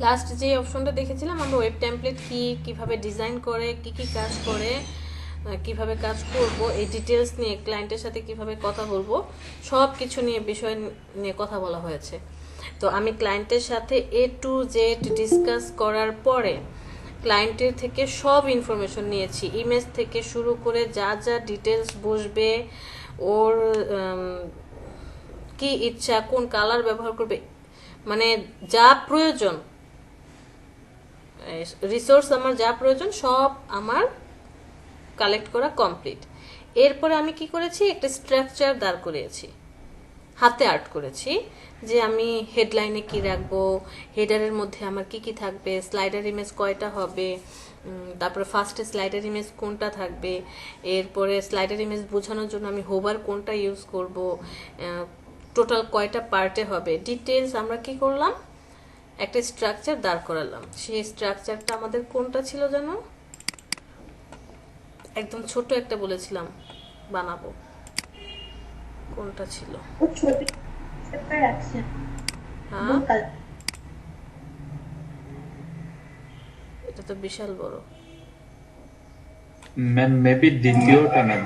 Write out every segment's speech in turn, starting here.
Last যে অপশনটা দেখেছিলাম আমরা ওয়েব টেমপ্লেট কিভাবে ডিজাইন করে কি কাজ করে কিভাবে কাজ করব এই ডিটেলস নিয়ে ক্লায়েন্টের সাথে কিভাবে কথা বলবো সব কিছু নিয়ে বিষয় নিয়ে কথা বলা হয়েছে। তো আমি ক্লায়েন্টের সাথে A to Z ডিসকাস করার পরে ক্লায়েন্টের থেকে সব ইনফরমেশন নিয়েছি, ইমেজ থেকে শুরু করে যা যা ডিটেলস বসবে, ওর কি ইচ্ছা, কোন কালার ব্যবহার করবে, মানে যা প্রয়োজন রিসোর্স আমার যা প্রয়োজন সব আমার কালেক্ট করা কমপ্লিট। এরপরে আমি কি করেছি, একটা স্ট্রাকচার দাঁড় করিয়েছি, হাতে আর্ট করেছি যে আমি হেডলাইনে কি রাখবো, হেডারের মধ্যে আমার কি থাকবে, স্লাইডার ইমেজ কয়টা হবে, তারপরে ফার্স্টে স্লাইডার ইমেজ কোনটা থাকবে, এরপরে স্লাইডার ইমেজ বোঝানোর জন্য আমি হোভার কোনটা ইউজ করব, টোটাল কয়টা পার্টে হবে, ডিটেলস আমরা কি করলাম, একটা স্ট্রাকচার দাঁড় করালাম। সেই স্ট্রাকচারটা আমাদের কোনটা ছিল জানো, একদম ছোট একটা বলেছিলাম বানাবো, কোনটা ছিল? হ্যাঁ এটা তো বিশাল বড় ম্যাম মেবি দ্বিতীয়টা ম্যাম।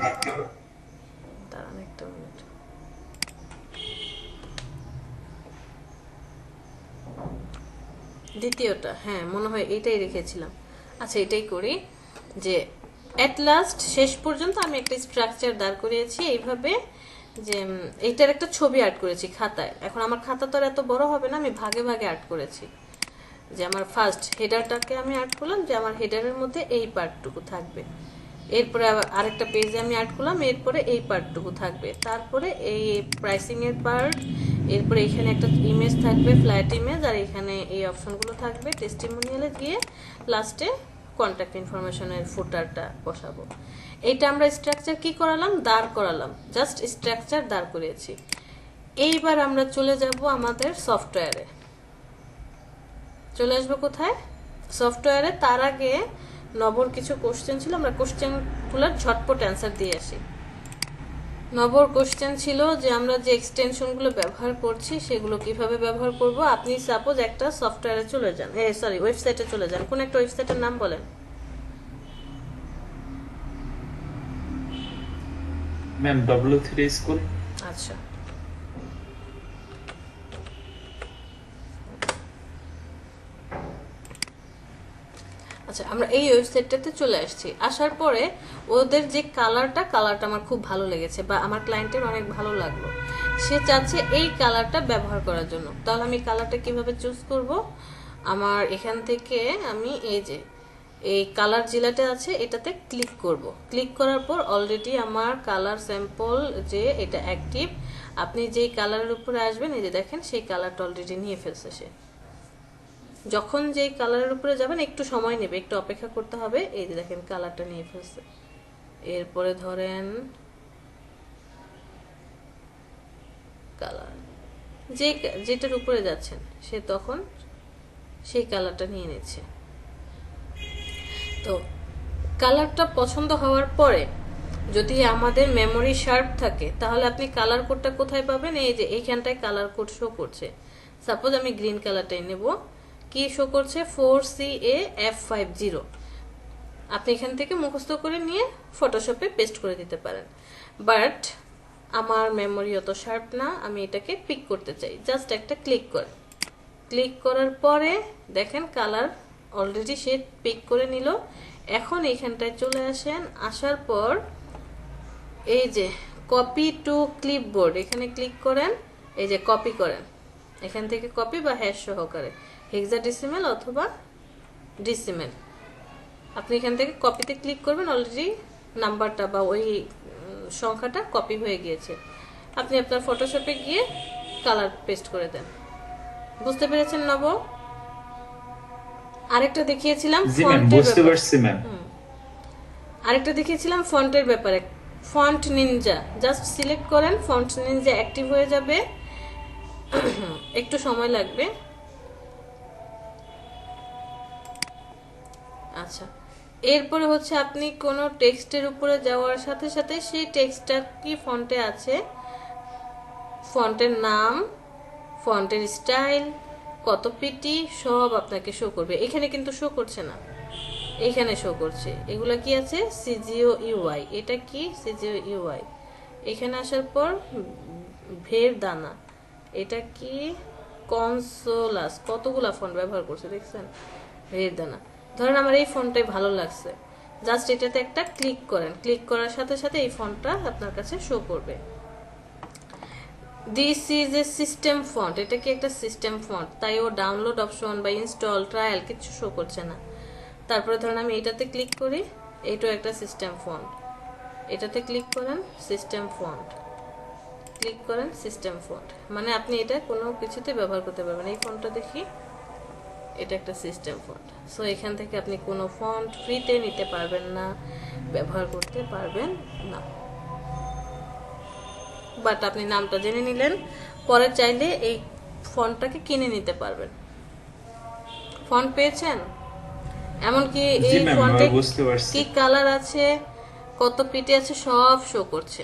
দাঁড়ান একটা মিনিট, দ্বিতীয়টা, হ্যাঁ মনে হয় এইটাই রেখেছিলাম। আচ্ছা এটাই করি, যে অ্যাট লাস্ট শেষ পর্যন্ত আমি একটা স্ট্রাকচার দাঁড় করিয়েছি এইভাবে, যে এইটার একটা ছবি আর্ট করেছি খাতায়। এখন আমার খাতা তো আর এত বড় হবে না, আমি ভাগে ভাগে আর্ট করেছি। যে আমার ফার্স্ট হেডারটাকে আমি আর্ট করলাম যে আমার হেডারের মধ্যে এই পার্টটুকু থাকবে, এরপরে আবার আরেকটা পেজে আমি আর্ট করলাম এরপরে এই পার্টটুকু থাকবে, তারপরে এই প্রাইসিং এর পার্ট, এরপরে এখানে একটা ইমেজ থাকবে ফ্ল্যাট ইমেজ, আর এখানে এই অপশনগুলো থাকবে, টেস্টিমোনিয়ালে গিয়ে লাস্টে কন্ট্যাক্ট ইনফরমেশনের ফুটারটা বসাবো। এইটা আমরা স্ট্রাকচার কি করালাম, দাঁড় করালাম, জাস্ট স্ট্রাকচার দাঁড় করিয়েছি। এইবার আমরা চলে যাব আমাদের সফটওয়্যারে, চলে আসবো কোথায়, সফটওয়্যারে। তার আগে নবর কিছু কোশ্চেন ছিল, আমরা কোশ্চেনগুলোর ঝটপট অ্যান্সার দিয়ে আসি। নবর কোশ্চেন ছিল যে আমরা যে এক্সটেনশনগুলো ব্যবহার করছি সেগুলো কিভাবে ব্যবহার করব। আপনি সাপোজ একটা সফটওয়্যারে চলে যান, সরি ওয়েবসাইটে চলে যান, কোন একটা ওয়েবসাইটের নাম বলেন। Ma'am W3 school. আচ্ছা আচ্ছা আমরা এই ওয়েবসাইটটাতে চলে আসছি, আসার পরে ওদের যে কালারটা আমার খুব ভালো লেগেছে বা আমার ক্লায়েন্টের অনেক ভালো লাগলো, সে চাচ্ছে এই কালারটা ব্যবহার করার জন্য। তাহলে আমি কালারটা কিভাবে চুজ করব, আমার এখান থেকে আমি এই যে এই কালার জেলাটা আছে এটাতে ক্লিক করব, ক্লিক করার পর অলরেডি আমার কালার স্যাম্পল যে এটা অ্যাক্টিভ, আপনি যেই কালারের উপরে আসবেন এই যে দেখেন সেই কালারটা অলরেডি নিয়ে ফেলছে সে। যখন যেই কালারের উপরে যাবেন একটু সময় নেবে, একটু অপেক্ষা করতে হবে, এই যে দেখেন কালারটা নিয়ে ফেলছে। এরপরে ধরেন কালার যেটার উপরে যাচ্ছেন সে তখন সেই কালারটা নিয়ে নিচ্ছে। তো কালারটা পছন্দ হওয়ার পরে যদি আমাদের মেমোরি শার্প থাকে তাহলে আপনি কালার কোডটা কোথায় পাবেন, এই যে এইখানটায় কালার কোড শো করছে। সাপোজ আমি গ্রিন কালারটাই নেব, কি শো করছে 4CAF50। আপনি এখান থেকে মুখস্থ করে নিয়ে ফটোশপে পেস্ট করে দিতে পারেন, বাট আমার মেমোরি অত শার্প না, আমি এটাকে পিক করতে চাই, জাস্ট একটা ক্লিক করে, ক্লিক করার পরে দেখেন কালার অলরেডি সে পিক করে নিল। এখন এইখানটায় চলে আসেন, আসার পর এই যে কপি টু ক্লিপবোর্ড এখানে ক্লিক করেন, এই যে কপি করেন, এখান থেকে কপি বা হ্যাশ সহকারে হেক্সাডেসিমেল অথবা ডিসিমেল, আপনি এখান থেকে কপিতে ক্লিক করবেন, অলরেডি নাম্বারটা বা ওই সংখ্যাটা কপি হয়ে গিয়েছে। আপনি আপনার ফটোশপে গিয়ে কালার পেস্ট করে দেন। বুঝতে পেরেছেন নব? আরেকটা দেখিয়েছিলাম জি ম্যাম ফন্টের বুঝতে ব্যাপারে, পারছি ম্যাম। আরেকটা দেখিয়েছিলাম ফন্টের ব্যাপারে, ফন্ট নিনজা, জাস্ট সিলেক্ট করেন, ফন্ট নিনজা অ্যাক্টিভ হয়ে যাবে, একটু সময় লাগবে। আচ্ছা এরপরে হচ্ছে আপনি কোনো টেক্সটের উপরে যাওয়ার সাথে সাথে সেই টেক্সটটা কি ফন্টে আছে, ফন্টের নাম, ফন্টের স্টাইল, কত পিটি সব আপনাকে শো করবে। এখানে কিন্তু শো করছে না, এখানে শো করছে। এগুলা কি আছে? সিজিও ইউআই। এটা কি? সিজিও ইউআই। এখানে আসার পর ভের দানা। এটা কি? কনসোলাস। কতগুলা ফন্ট ব্যবহার করছে দেখছেন? ভের দানা। ধরেন আমার এই ফন্টটাই ভালো লাগছে, জাস্ট এটাতে একটা ক্লিক করেন, ক্লিক করার সাথে সাথে এই ফন্টটা আপনার কাছে শো করবে। This is a system font. এটা কি একটা সিস্টেম ফন্ট, তাই ও ডাউনলোড অপশন বা ইনস্টল ট্রায়াল কিছু শো করছে না। তারপরে ধরেন আমি এটাতে ক্লিক করি, এইটাও একটা সিস্টেম ফন্ট। এটাতে ক্লিক করেন, সিস্টেম ফন্ট, ক্লিক করেন, সিস্টেম ফন্ট। মানে আপনি এটা কোনো কিছুতে ব্যবহার করতে পারবেন। এই ফন্টটা দেখি, এটা একটা সিস্টেম ফন্ট। সো এখান থেকে আপনি কোনো ফন্ট ফ্রিতে নিতে পারবেন না, ব্যবহার করতে পারবেন না। বাট আপনি নামটা জেনে নিলেন, পরে চাইলে এই ফন্টটাকে কিনে নিতে পারবেন। ফন্ট পেয়েছেন? এমনকি জি এই ম্যাম, ফন্টে বুঝতে পারছি। কি কালার আছে, কত পিটি আছে, সব শো করছে।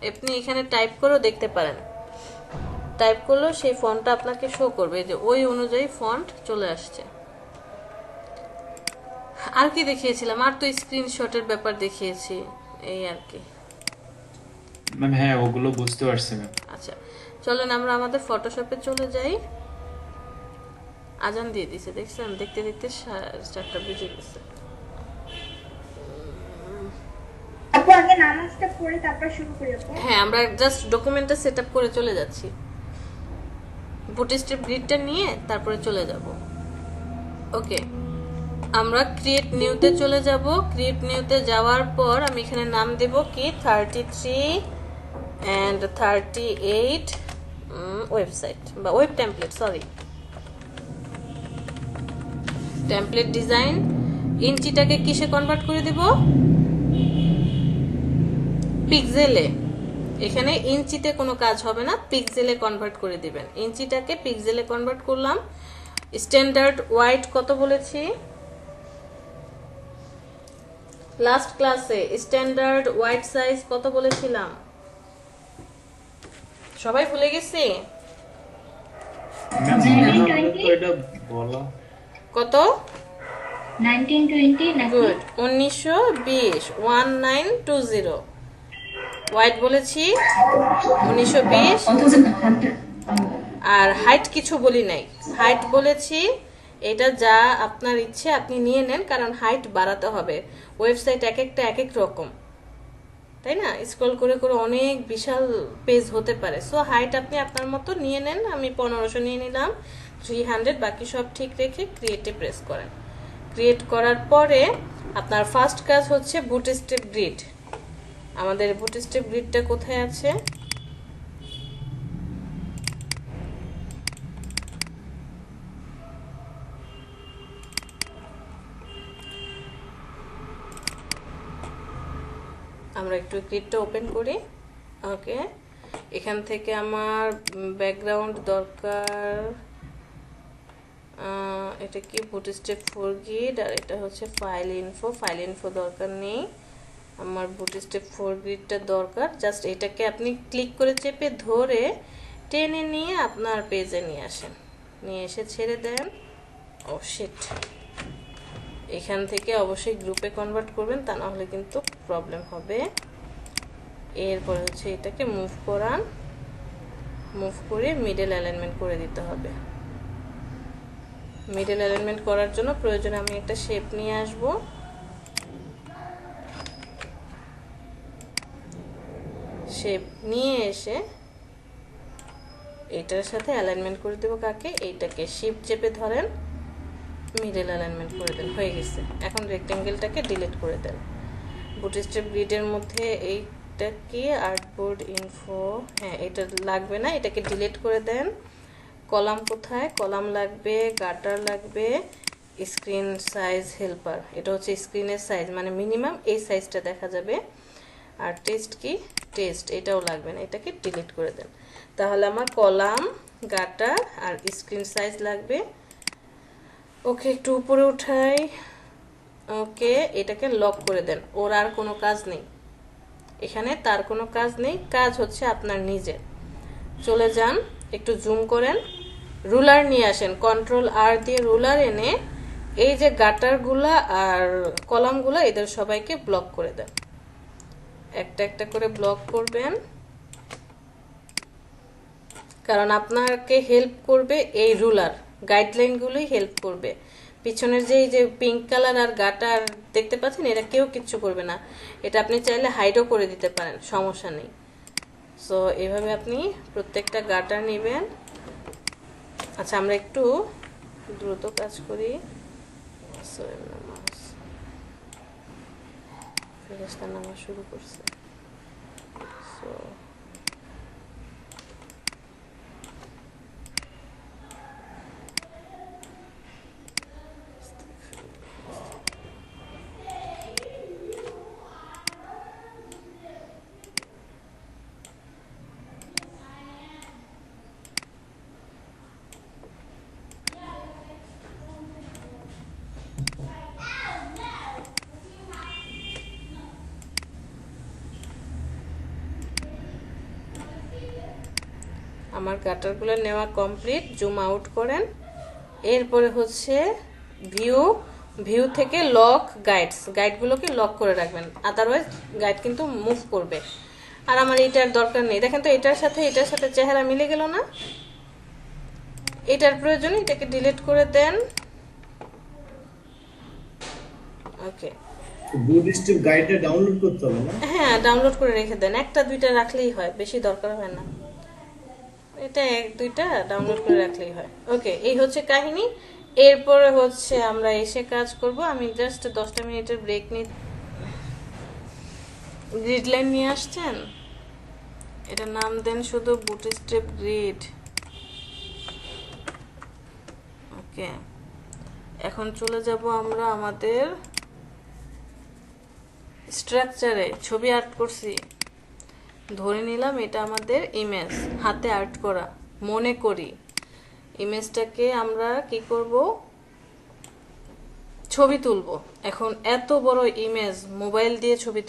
আপনি এখানে টাইপ করেও দেখতে পারেন, টাইপ করলেও সেই ফন্টটা আপনাকে শো করবে, যে ওই অনুযায়ী ফন্ট চলে আসছে। আর কি দেখিয়েছিলাম? আর তো স্ক্রিনশটের ব্যাপার দেখিয়েছি, এই আর কি। ম্যাম হ্যাঁ, ওগুলো বুঝতে পারছি ম্যাম। আচ্ছা, চলেন আমরা আমাদের ফটোশপে চলে যাই। আজান দিয়ে দিছে দেখছেন? দেখতে দেখতে 4:30 বেজে গেছে। আপু আগে নামাজটা পড়ে তারপর শুরু করি আপু। হ্যাঁ, আমরা জাস্ট ডকুমেন্টটা সেট আপ করে চলে যাচ্ছি। বুটস্ট্র্যাপ গ্রিডটা নিয়ে তারপরে চলে যাব। ওকে, আমরা ক্রিয়েট নিউতে চলে যাব। ক্রিয়েট নিউতে যাওয়ার পর আমি এখানে নাম দেব কি 33 and 38 ওয়েবসাইট বা web template, sorry, template design. ইঞ্চিটাকে কিসে কনভার্ট করে দিব? পিক্সেলে। এখানে ইঞ্চিতে কোনো কাজ হবে না, পিক্সেলে কনভার্ট করে দিবেন। ইঞ্চিটাকে পিক্সেলে কনভার্ট করলাম। স্ট্যান্ডার্ড ওয়াইড কত বলেছি লাস্ট ক্লাসে? স্ট্যান্ডার্ড ওয়াইড সাইজ কত বলেছিলাম? সবাই ভুলে গেছি? ম্যাম মনে হয় তো এটা বলা। কত? 1920 নাকি? গুড, 1920, 1920 ওয়াইড বলেছি, 1920। আর হাইট কিছু বলি নাই, হাইট বলেছি এটা যা আপনার ইচ্ছে আপনি নিয়ে নেন, কারণ হাইট বাড়াতে হবে। ওয়েবসাইট এক একটা এক এক রকম, তাই না? স্ক্রল করে করে অনেক বিশাল পেজ হতে পারে। সো হাইট আপনি আপনার মতো নিয়ে নেন। আমি 1500 নিয়ে নিলাম, 300, বাকি সব ঠিক রেখে ক্রিয়েটে প্রেস করেন। ক্রিয়েট করার পরে আপনার ফার্স্ট কাজ হচ্ছে বুটস্ট্র্যাপ গ্রিড। আমাদের বুটস্ট্র্যাপ গ্রিডটা কোথায় আছে? আমরা একটু গ্রিডটা ওপেন করি। ওকে, এখান থেকে আমার ব্যাকগ্রাউন্ড দরকার। এটা কি? বুটস্ট্র্যাপ 4 গ্রিড, আর এটা হচ্ছে ফাইল ইনফো। ফাইল ইনফো দরকার নেই, আমার বুটস্ট্র্যাপ 4 গ্রিডটা দরকার। জাস্ট এটাকে আপনি ক্লিক করে চেপে ধরে টেনে নিয়ে আপনার পেজে নিয়ে আসেন, নিয়ে এসে ছেড়ে দেন। ও শিট, এখান থেকে অবশ্যই গ্রুপে কনভার্ট করবেন, তা না হলে কিন্তু প্রবলেম হবে। এরপরে হচ্ছে এটাকে মুভ করান, মুভ করে মিডল অ্যালাইনমেন্ট করে দিতে হবে। মিডল অ্যালাইনমেন্ট করার জন্য প্রয়োজনে আমি একটা শেপ নিয়ে আসব। শেপ নিয়ে এসে এটার সাথে অ্যালাইনমেন্ট করে দেব। কাকে? এইটাকে শিফট চেপে ধরেন, মিডল অ্যালাইনমেন্ট করে দেন, হয়ে গেছে। এখন রেক্টেঙ্গেলটাকে ডিলিট করে দেন। বুটস্ট্র্যাপ গ্রিডের মধ্যে এইটা কি? আর্টবোর্ড ইনফো, হ্যাঁ এটা লাগবে না, এটাকে ডিলিট করে দেন। কলাম কোথায়? কলাম লাগবে, গাটার লাগবে, স্ক্রিন সাইজ হেল্পার। এটা হচ্ছে স্ক্রিনের সাইজ, মানে মিনিমাম এই সাইজটা দেখা যাবে। আর টেক্সট কি? টেক্সট, এটাও লাগবে না, এটাকে ডিলিট করে দেন। তাহলে আমার কলাম, গাটার আর স্ক্রিন সাইজ লাগবে। ওকে, একটু উপরে উঠাই। ওকে, এটাকে লক করে দেন। ওর আর কোনো কাজ নেই এখানে, তার কোনো কাজ নেই, কাজ হচ্ছে আপনার নিজের। চলে যান, একটু জুম করেন, রুলার নিয়ে আসেন, কন্ট্রোল আর দিয়ে রুলার এনে এই যে গাটারগুলা আর কলামগুলা এদের সবাইকে ব্লক করে দেন। একটা একটা করে ব্লক করবেন, কারণ আপনাকে হেল্প করবে এই রুলার, গাইডলাইনগুলোই হেল্প করবে। পিছনের যে এই যে পিঙ্ক কালার আর গাটার দেখতে পাচ্ছেন, এটা কেউ কিচ্ছু করবে না, এটা আপনি চাইলে হাইডও করে দিতে পারেন, সমস্যা নেই। সো এভাবে আপনি প্রত্যেকটা গাটার নেবেন। আচ্ছা, আমরা একটু দ্রুত কাজ করি। ফেরেশতা নামা শুরু করছে। সো আমার গাটারগুলো নেওয়া কমপ্লিট। জুম আউট করেন। এরপরে হচ্ছে ভিউ থেকে লক গাইডগুলোকে লক করে রাখবেন, আদারওয়াইজ গাইড কিন্তু মুভ করবে। আর আমার এটার দরকার নেই, দেখেন তো এটার সাথে চেহারা মিলে গেল না, এটার প্রয়োজনে এটাকে ডিলিট করে দেন। ওকে, বুটস্ট্র্যাপ গাইডটা ডাউনলোড করতে হবে না? হ্যাঁ, ডাউনলোড করে রেখে দেন, একটা দুইটা রাখলেই হয়, বেশি দরকার হয় না, এটা এক দুইটা ডাউনলোড করে রাখলেই হয়। ওকে, এই হচ্ছে কাহিনী। এরপরে হচ্ছে আমরা এসে কাজ করব। আমি জাস্ট 10টা মিনিটের ব্রেক নিই। গ্রিড লাইন নিয়ে আসছেন, এটা নাম দেন শুধু বুটস্ট্র্যাপ গ্রিড। ওকে, এখন চলে যাব আমরা আমাদের স্ট্রাকচারে। ছবি আর্ট করছি, ধরে নিলাম এটা আমাদের ইমেজ, হাতে আর্ট করা মনে করি। ইমেজটাকে আমরা কি করব, ছবি তুলব। এখন এত বড় ইমেজ মোবাইল দিয়ে ছবি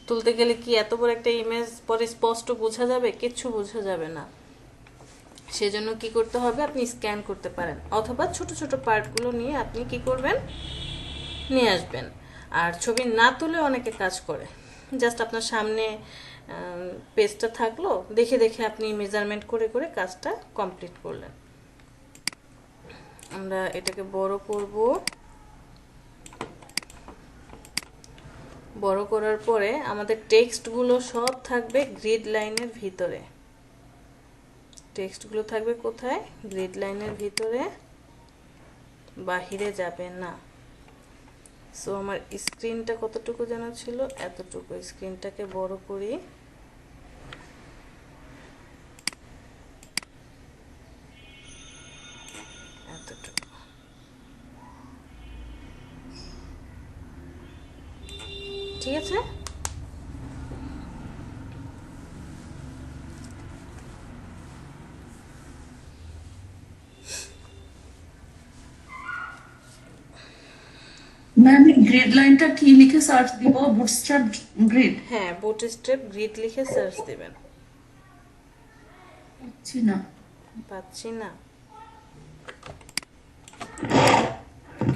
তুলতে গেলে কি এত বড় একটা ইমেজ পরে স্পষ্ট বোঝা যাবে? কিচ্ছু বোঝা যাবে না। সেজন্য কি করতে হবে, আপনি স্ক্যান করতে পারেন, অথবা ছোট ছোট পার্টগুলো নিয়ে আপনি কি করবেন, নিয়ে আসবেন। আর ছবি না তুলে অনেকে কাজ করে, জাস্ট আপনার সামনে পেজটা থাকলো, দেখে দেখে আপনি মেজারমেন্ট করে করে কাজটা কমপ্লিট করলেন। আমরা এটাকে বড় করব। বড় করার পরে আমাদের টেক্সটগুলো সব থাকবে গ্রিড লাইনের ভিতরে। টেক্সটগুলো থাকবে কোথায়? গ্রিড লাইনের ভিতরে, বাহিরে যাবে না। সো আমার স্ক্রিনটা কতটুকু যেন ছিল, এতটুকু। স্ক্রিনটাকে বড় করি, এতটুকু। ঠিক আছে, ম্যাম গ্রিড লাইনটা কি লিখে সার্চ দিব? Bootstrap grid? হ্যাঁ, বুটস্ট্র্যাপ গ্রিড লিখে সার্চ দিবেন। পাচ্ছি না। পাচ্ছি না?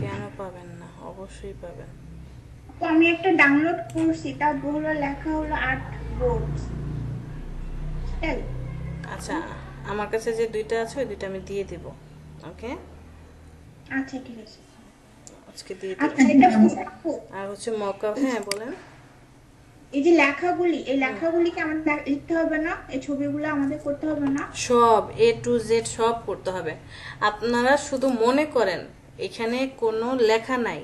কেন পাবেন না? অবশ্যই পাবেন। তো আমি একটা ডাউনলোড করছি, তা হলো লেখা হলো আর্ট বোর্ড। আচ্ছা, আমার কাছে যে দুইটা আছে ওই দুইটা আমি দিয়ে দিব। ওকে, আচ্ছা ঠিক আছে। আজকে দিয়ে আচ্ছা, দিব। এটা বুঝাবো। আর হচ্ছে মকআপ। হ্যাঁ বলেন। এই যে এই লেখাগুলিকে আমাদের লিখতে হবে না? এই ছবিগুলো আমাদের করতে হবে না? সব A to Z সব করতে হবে। আপনারা শুধু মনে করেন এখানে কোনো লেখা নাই,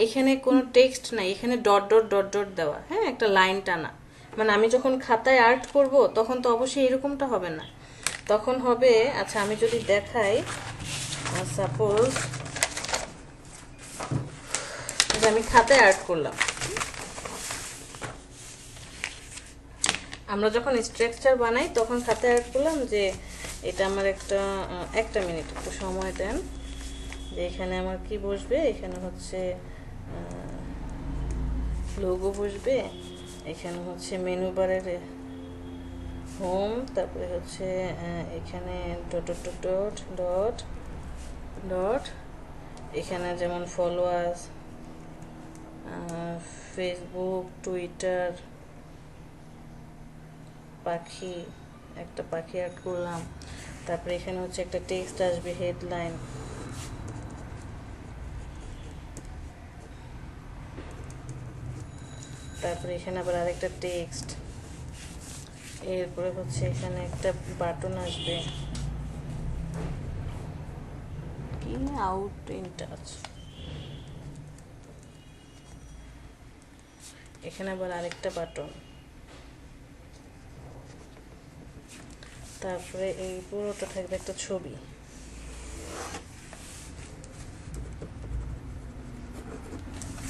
এখানে কোনো টেক্সট নাই, এখানে ডট ডট ডট ডট দেওয়া, হ্যাঁ, একটা লাইন টানা। মানে আমি যখন খাতায় আর্ট করব তখন তো অবশ্যই এরকমটা হবে না, তখন হবে, আচ্ছা আমি যদি দেখাই, সাপোজ আমি খাতায় আর্ট করলাম। আমরা যখন স্ট্রাকচার বানাই তখন খাতায় আর্ট করলাম যে এটা আমার একটা মিনিট একটু সময় দেন, যে এখানে আমার কি বসবে, এখানে হচ্ছে লোগো বসবে, এখানে হচ্ছে মেনু বারের হোম, তারপরে হচ্ছে এখানে dot dot dot dot dot, এখানে যেমন ফলোয়ার্স, ফেসবুক, টুইটার, পাখি, একটা পাখি অ্যাড করলাম। তারপরে এখানে হচ্ছে একটা টেক্সট আসবে, হেডলাইন। তারপরে এখানে আবার আরেকটা টেক্সট, এরপরে হচ্ছে এখানে একটা বাটন আসবে, কি আউট ইন টাচ। এখানে আবার আরেকটা বাটন। তারপরে এই পুরোটা থাকবে একটা ছবি।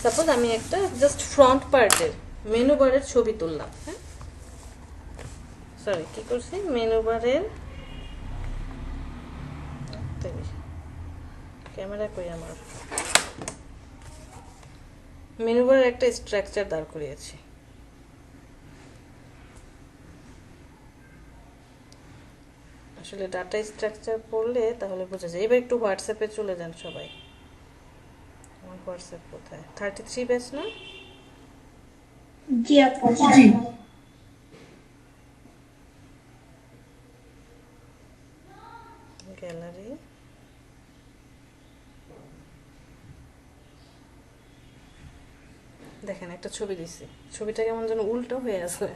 সাপোজ আমি একটা জাস্ট ফ্রন্ট পার্টের মেনু বারের ছবি তুললাম, হ্যাঁ, সরি কি করছি, মেনু বারের, ক্যামেরা কই আমার, মেনু বারের একটা স্ট্রাকচার দাঁড় করিয়েছি। আসলে ডাটা স্ট্রাকচার পড়লে তাহলে বোঝা যায়। এবার একটু হোয়াটসঅ্যাপে চলে যান সবাই। আমার হোয়াটসঅ্যাপ কোথায়? 33 ব্যাচ না? জি আপু। জি। গ্যালারি, দেখেন একটা ছবি দিছি, ছবিটা কেমন যেন উল্টো হয়ে আছে।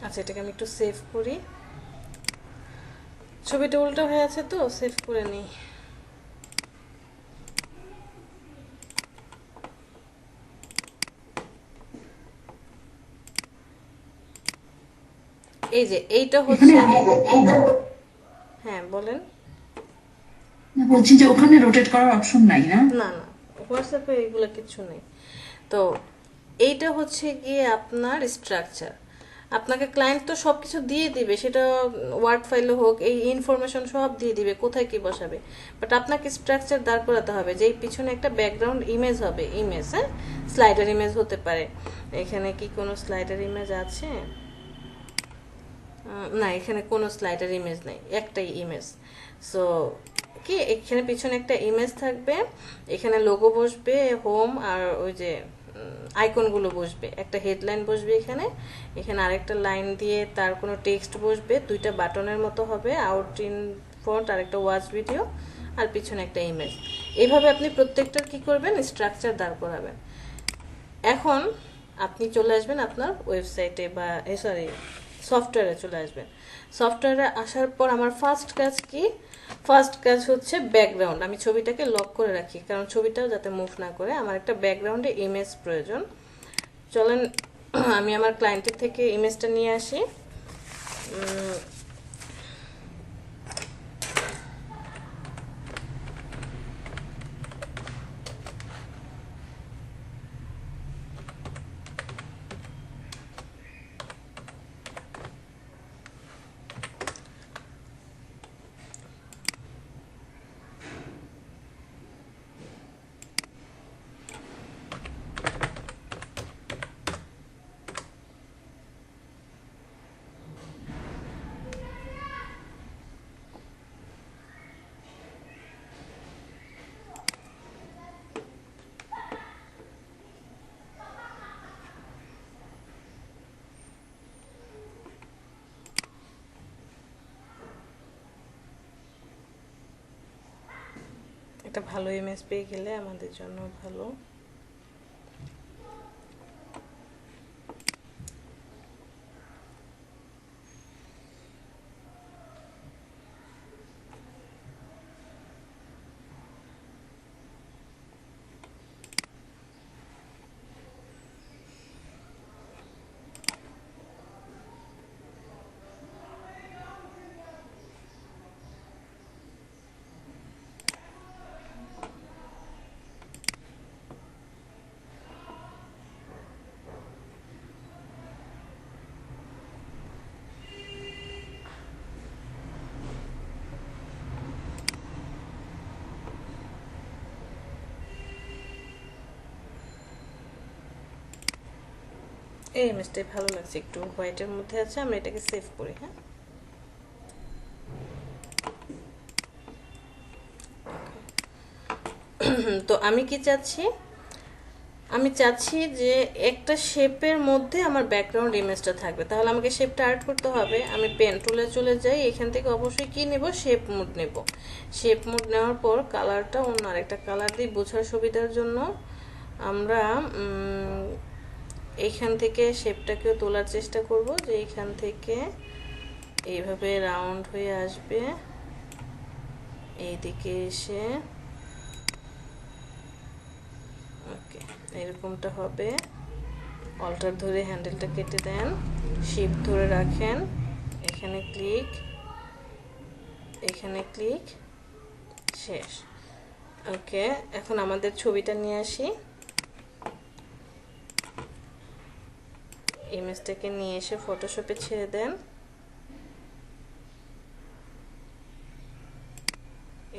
আচ্ছা, এটাকে আমি একটু সেভ করি। ছবিটা উল্টো হয়ে আছে তো সেভ করে নিই। এই যে এইটা হচ্ছে, হ্যাঁ বলেন। না, বলছি যে ওখানে রোটেট করার অপশন নাই না? না না, হোয়াটসঅ্যাপে এগুলো কিছু নেই। তো এইটা হচ্ছে গিয়ে আপনার স্ট্রাকচার। আপনাকে ক্লায়েন্ট তো সব কিছু দিয়ে দিবে, সেটা ওয়ার্ড ফাইলে হোক, এই ইনফরমেশন সব দিয়ে দিবে কোথায় কি বসাবে। বাট আপনাকে স্ট্রাকচার দাঁড় করাতে হবে, যে পিছনে একটা ব্যাকগ্রাউন্ড ইমেজ হবে, ইমেজ, হ্যাঁ, স্লাইডার ইমেজ হতে পারে। এখানে কি কোনো স্লাইডার ইমেজ আছে? না, এখানে কোনো স্লাইডার ইমেজ নেই, একটাই ইমেজ। সো কি এখানে পিছনে একটা ইমেজ থাকবে, এখানে লোগো বসবে, হোম, আর ওই যে আইকনগুলো বসবে, একটা হেডলাইন বসবে এখানে, এখানে আরেকটা লাইন দিয়ে তার কোনো টেক্সট বসবে, দুইটা বাটনের মতো হবে, আউট ইন ফ্রন্ট আর একটা ওয়াচ ভিডিও, আর পিছনে একটা ইমেজ। এইভাবে আপনি প্রত্যেকটার কি করবেন, স্ট্রাকচার দাঁড় করাবেন। এখন আপনি চলে আসবেন আপনার ওয়েবসাইটে বা সরি সফটওয়্যারে চলে আসবেন। সফটওয়্যারে আসার পর আমার ফার্স্ট কাজ কি? ফার্স্ট কাজ হচ্ছে ব্যাকগ্রাউন্ড। আমি ছবিটাকে লক করে রাখি, কারণ ছবিটাও যাতে মুভ না করে। আমার একটা ব্যাকগ্রাউন্ডে ইমেজ প্রয়োজন। চলেন আমি আমার ক্লায়েন্টের থেকে ইমেজটা নিয়ে আসি। একটা ভালো ইমেজ পেয়ে গেলে আমাদের জন্য ভালো। এই ইমেজটাই ভালো লাগছে, একটু হোয়াইটের মধ্যে আছে, আমরা এটাকে সেভ করি। হ্যাঁ, তো আমি কি চাচ্ছি, আমি চাচ্ছি যে একটা শেপের মধ্যে আমার ব্যাকগ্রাউন্ড ইমেজটা থাকবে। তাহলে আমাকে শেপটা আর্ট করতে হবে। আমি পেন টুলে চলে যাই, এখান থেকে অবশ্যই কি নেব, শেপ মোড নেব। শেপ মোড নেওয়ার পর কালারটা অন্য আরেকটা কালার দিয়ে বোঝার সুবিধার জন্য আমরা এইখান থেকে শেপটাকেও তোলার চেষ্টা করব, যে এইখান থেকে এইভাবে রাউন্ড হয়ে আসবে, এইদিকে এসে ওকে এরকমটা হবে। অল্টার ধরে হ্যান্ডেলটা কেটে দেন, শিফট ধরে রাখেন, এখানে ক্লিক, এখানে ক্লিক, শেষ। ওকে, এখন আমাদের ছবিটা নিয়ে আসি। ইমেজটাকে নিয়ে এসে ফটোশপে ছেড়ে দেন।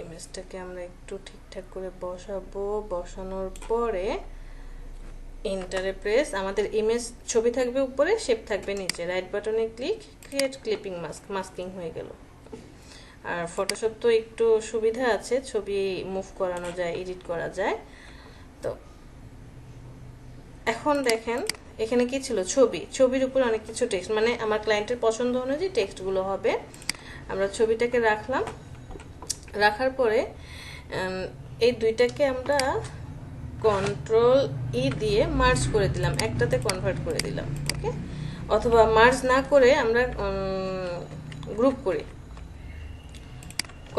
ইমেজটাকে আমরা একটু ঠিকঠাক করে বসাবো। বসানোর পরে এন্টারে প্রেস, আমাদের ইমেজ ছবি থাকবে উপরে, শেপ থাকবে নিচে। রাইট বাটনে click, create clipping mask, masking হয়ে গেল। আর ফটোশপ তো একটু সুবিধা আছে, ছবি মুভ করানো যায়, এডিট করা যায়। তো এখন দেখেন এখানে কি ছিল, ছবি, ছবির উপর অনেক কিছু টেক্সট, মানে আমার ক্লায়েন্টের পছন্দ অনুযায়ী টেক্সটগুলো হবে। আমরা ছবিটাকে রাখলাম, রাখার পরে এই দুইটাকে আমরা কন্ট্রোল ই দিয়ে মার্জ করে দিলাম, একটাতে কনভার্ট করে দিলাম। ওকে, অথবা মার্জ না করে আমরা গ্রুপ করি,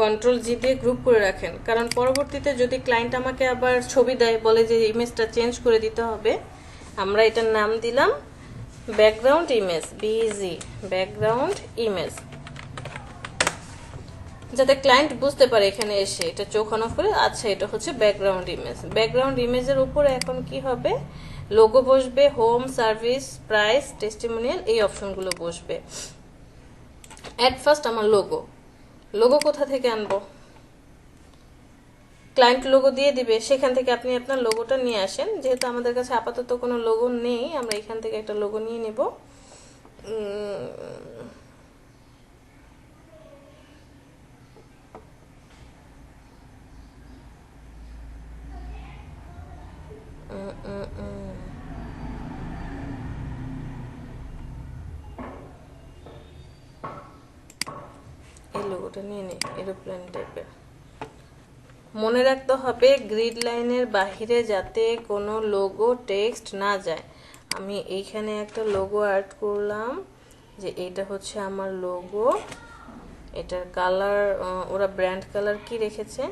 কন্ট্রোল জি দিয়ে গ্রুপ করে রাখেন। কারণ পরবর্তীতে যদি ক্লায়েন্ট আমাকে আবার ছবি দেয়, বলে যে ইমেজটা চেঞ্জ করে দিতে হবে, আমরা এটার নাম দিলাম background image, busy background image, যাতে ক্লায়েন্ট বুঝতে পারে এখানে এসে এটা চোখ অন অফ করে, আচ্ছা এটা হচ্ছে ব্যাকগ্রাউন্ড ইমেজ। ব্যাকগ্রাউন্ড ইমেজের উপরে এখন কি হবে, লোগো বসবে, হোম, সার্ভিস, প্রাইস, টেস্টিমোনিয়াল, এই অপশনগুলো বসবে। অ্যাট ফার্স্ট আমার লোগো, লোগো কোথা থেকে আনবো, ক্লায়েন্ট লোগো দিয়ে দিবে, সেখান থেকে আপনি আপনার লোগোটা নিয়ে আসেন। যেহেতু আমাদের কাছে আপাতত কোনো লোগো নেই, আমরা এখান থেকে একটা লোগো নিয়ে নেব। এই লোগোটা নিয়ে নিই, এরোপ্লেন টাইপের। মনে রাখতে হবে গ্রিড লাইনের বাহিরে যাতে কোনো লোগো টেক্সট না যায়। আমি এইখানে একটা লোগো অ্যাড করলাম, যে এটা হচ্ছে আমার লোগো। এটার কালার, ওরা ব্র্যান্ড কালার কি রেখেছে,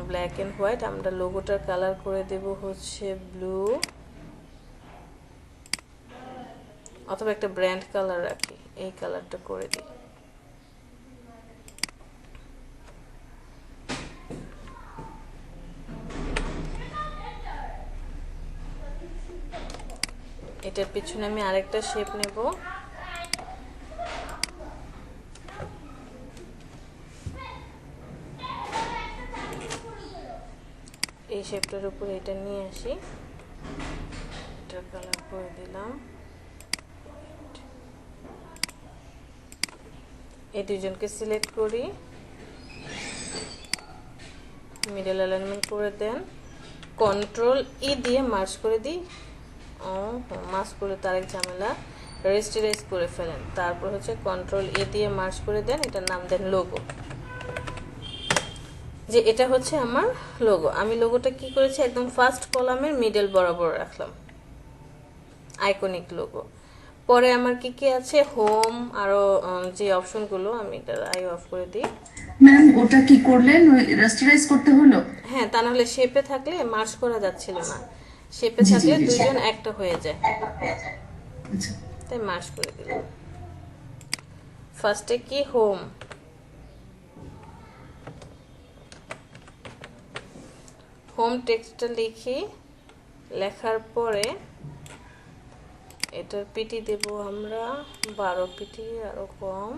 ব্ল্যাক অ্যান্ড হোয়াইট। আমরা লোগোটার কালার করে দেব হচ্ছে ব্লু, অথবা একটা ব্র্যান্ড কালার রাখি, এই কালারটা করে দিই। এটার পিছনে আমি আরেকটা শেপ নেব, এই শেপটার উপর এটা নিয়ে আসি, এটার কালার করে দিলাম। এই দুইজনকে সিলেক্ট করি, মিডল অ্যালাইনমেন্ট করে দেন, কন্ট্রোল ই দিয়ে মার্জ করে দিই। মার্জ করে তার এক ঝামেলা, রেস্টিরাইজ করে ফেলেন। তারপর হচ্ছে কন্ট্রোল এ দিয়ে মার্জ করে দেন, এটার নাম দেন লোগো। যে এটা হচ্ছে আমার লোগো। আমি লোগোটা কি করেছি, একদম ফার্স্ট কলামের মিডল বরাবর রাখলাম, আইকনিক লোগো। পরে আমার কি কি আছে, হোম, আরো যে অপশনগুলো, আমি এটা আই অফ করে দিই। ম্যাম ওটা কি করলেন, রাস্টারাইজ করতে হলো? হ্যাঁ, তা নাহলে শেপে থাকলে মার্জ করা যাচ্ছিল না, শেপে থাকলে দুইজন একটা হয়ে যায়, আচ্ছা, তাই মার্জ করে দিলাম। ফার্স্টে কি, হোম, হোম টেক্সটটা লিখি, লেখার পরে এটার পিটি দেব আমরা 12 পিটি, আরো কম,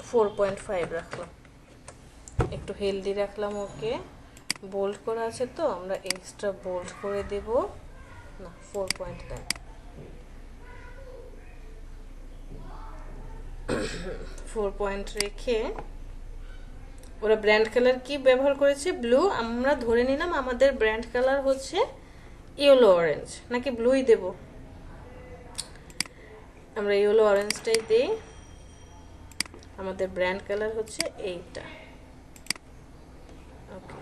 4.5 রাখলাম, একটু হেলদি রাখলাম। ওকে, বোল্ড করা আছে তো আমরা এক্সট্রা বোল্ড করে দেব না 4 পয়েন্ট দেন 4 পয়েন্ট রেখে ওরা ব্র্যান্ড কালার কি ব্যবহার করেছে ব্লু আমরা ধরে নিলাম আমাদের ব্র্যান্ড কালার হচ্ছে ইয়েলো অরেঞ্জ নাকি ব্লুই দেব আমরা ইয়েলো অরেঞ্জটাই দেই আমাদের ব্র্যান্ড কালার হচ্ছে এইটা ওকে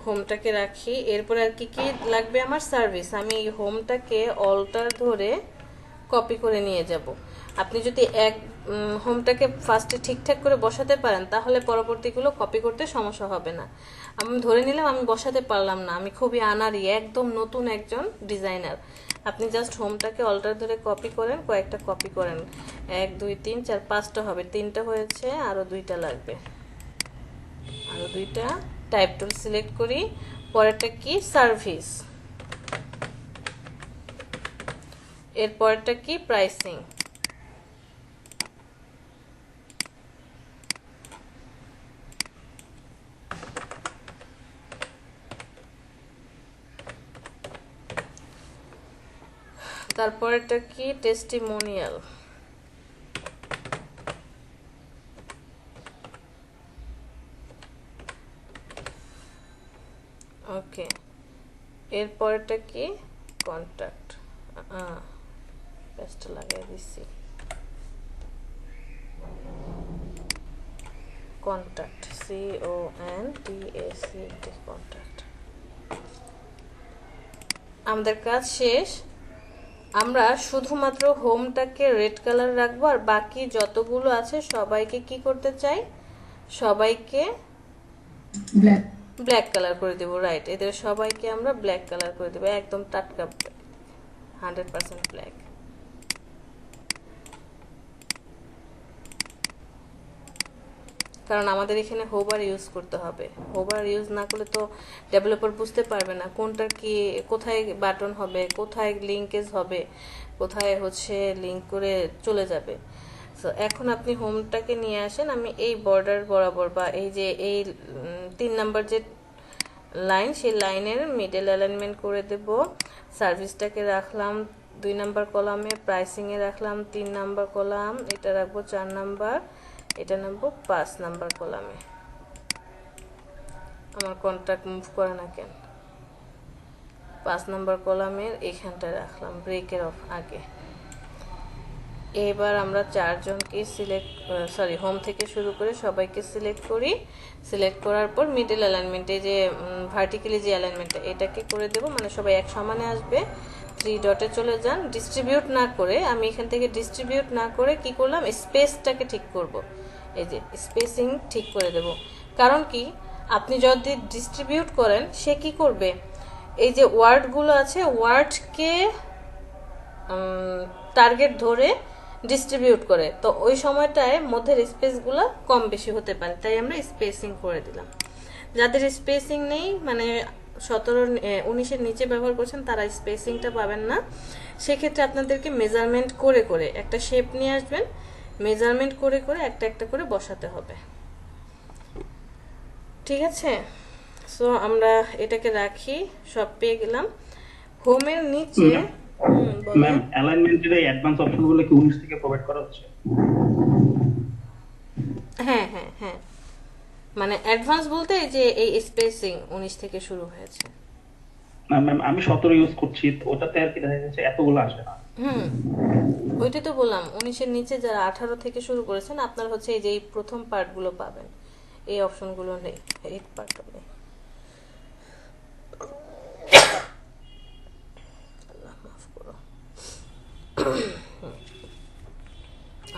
হোমটাকে রাখি এরপর আর কি কি লাগবে আমার সার্ভিস আমি এই হোমটাকে অল্টার ধরে কপি করে নিয়ে যাব আপনি যদি এক হোমটাকে ফার্স্টে ঠিকঠাক করে বসাতে পারেন তাহলে পরবর্তীগুলো কপি করতে সমস্যা হবে না আমি ধরে নিলাম আমি বসাতে পারলাম না আমি খুবই আনাড়ি একদম নতুন একজন ডিজাইনার আপনি জাস্ট হোমটাকে অল্টার ধরে কপি করেন কয়েকটা কপি করেন 1 2 3 4 5টা হবে 3টা হয়েছে আরো 2টা লাগবে আরো 2টা টাইপ টুল সিলেক্ট করি পরেরটা কি সার্ভিস এরপরটা কি প্রাইসিং তারপরটা কি টেস্টিমোনিয়াল ওকে এরপরটা কি কন্টাক্ট পেস্ট লাগিয়ে দিছি কন্টাক্ট CONTACT কন্টাক্ট আমাদের কাজ শেষ আমরা শুধুমাত্র হোমটাকে রেড কালার রাখবো আর বাকি যতগুলো আছে সবাইকে কি করতে চাই সবাইকে ব্ল্যাক ব্ল্যাক কালার করে দেব রাইট এদের সবাইকে আমরা ব্ল্যাক কালার করে দেব একদম টাটকা 100% ব্ল্যাক কারণ আমাদের এখানে হোভার ইউজ করতে হবে হোভার ইউজ না করলে তো ডেভেলপার বুঝতে পারবে না কোনটা কি কোথায় বাটন হবে কোথায় লিংকেজ হবে কোথায় হচ্ছে লিংক করে চলে যাবে সো এখন আপনি হোমটাকে নিয়ে আসেন আমি এই বর্ডার বরাবর বা এই যে এই 3 নাম্বার যে লাইন সেই লাইনের মিডল অ্যালাইনমেন্ট করে দেব সার্ভিসটাকে রাখলাম 2 নাম্বার কলামে প্রাইসিং এ রাখলাম 3 নাম্বার কলাম এটা রাখবো 4 নাম্বার এটা নামবো 5 নাম্বার কলামে আমার কন্ট্রাক্ট মুভ করে না কেন 5 নাম্বার কলামের এইখানটা রাখলাম ব্রেকের অফ আগে এবার আমরা চারজনকে সিলেক্ট হোম থেকে শুরু করে সবাইকে সিলেক্ট করি সিলেক্ট করার পর মিডল অ্যালাইনমেন্টে যে ভার্টিক্যালি যে অ্যালাইনমেন্টটা এটাকে করে দেব মানে সবাই এক সমানে আসবে 3 ডটে চলে যান ডিস্ট্রিবিউট না করে আমি এখান থেকে ডিস্ট্রিবিউট না করে কি করলাম স্পেসটাকে ঠিক করব এই যে স্পেসিং ঠিক করে দেব কারণ কি আপনি যদি ডিস্ট্রিবিউট করেন সে কি করবে এই যে ওয়ার্ডগুলো আছে ওয়ার্ডকে টার্গেট ধরে ডিস্ট্রিবিউট করে তো ওই সময়টায় মধ্যের স্পেসগুলো কম বেশি হতে পারে তাই আমরা স্পেসিং করে দিলাম যাদের স্পেসিং নেই মানে 19-এর নিচে ব্যবহার করছেন তারা স্পেসিংটা পাবেন না সেক্ষেত্রে আপনাদেরকে মেজারমেন্ট করে করে একটা শেপ নিয়ে আসবেন মেজারমেন্ট করে করে একটা একটা করে বসাতে হবে ঠিক আছে সো আমরা এটাকে রাখি সব পেয়ে গেলাম হোমের নিচে ম্যাম অ্যালাইনমেন্টের এই অ্যাডভান্স অপশনগুলো কি 19 থেকে প্রোভাইড করা হচ্ছে হ্যাঁ হ্যাঁ হ্যাঁ মানে অ্যাডভান্স বলতে এই যে এই স্পেসিং 19 থেকে শুরু হয়েছে না ম্যাম আমি 17 ইউজ করছি ওটাতে আর কি দেখা যাচ্ছে এতগুলো আসে না ওইটাই তো বললাম 19-এর নিচে যারা 18 থেকে শুরু করেছেন আপনার হচ্ছে এই যে এই প্রথম পার্টগুলো পাবেন এই অপশনগুলো নেই এই পার্টটা নেই আল্লাহ মাফ করো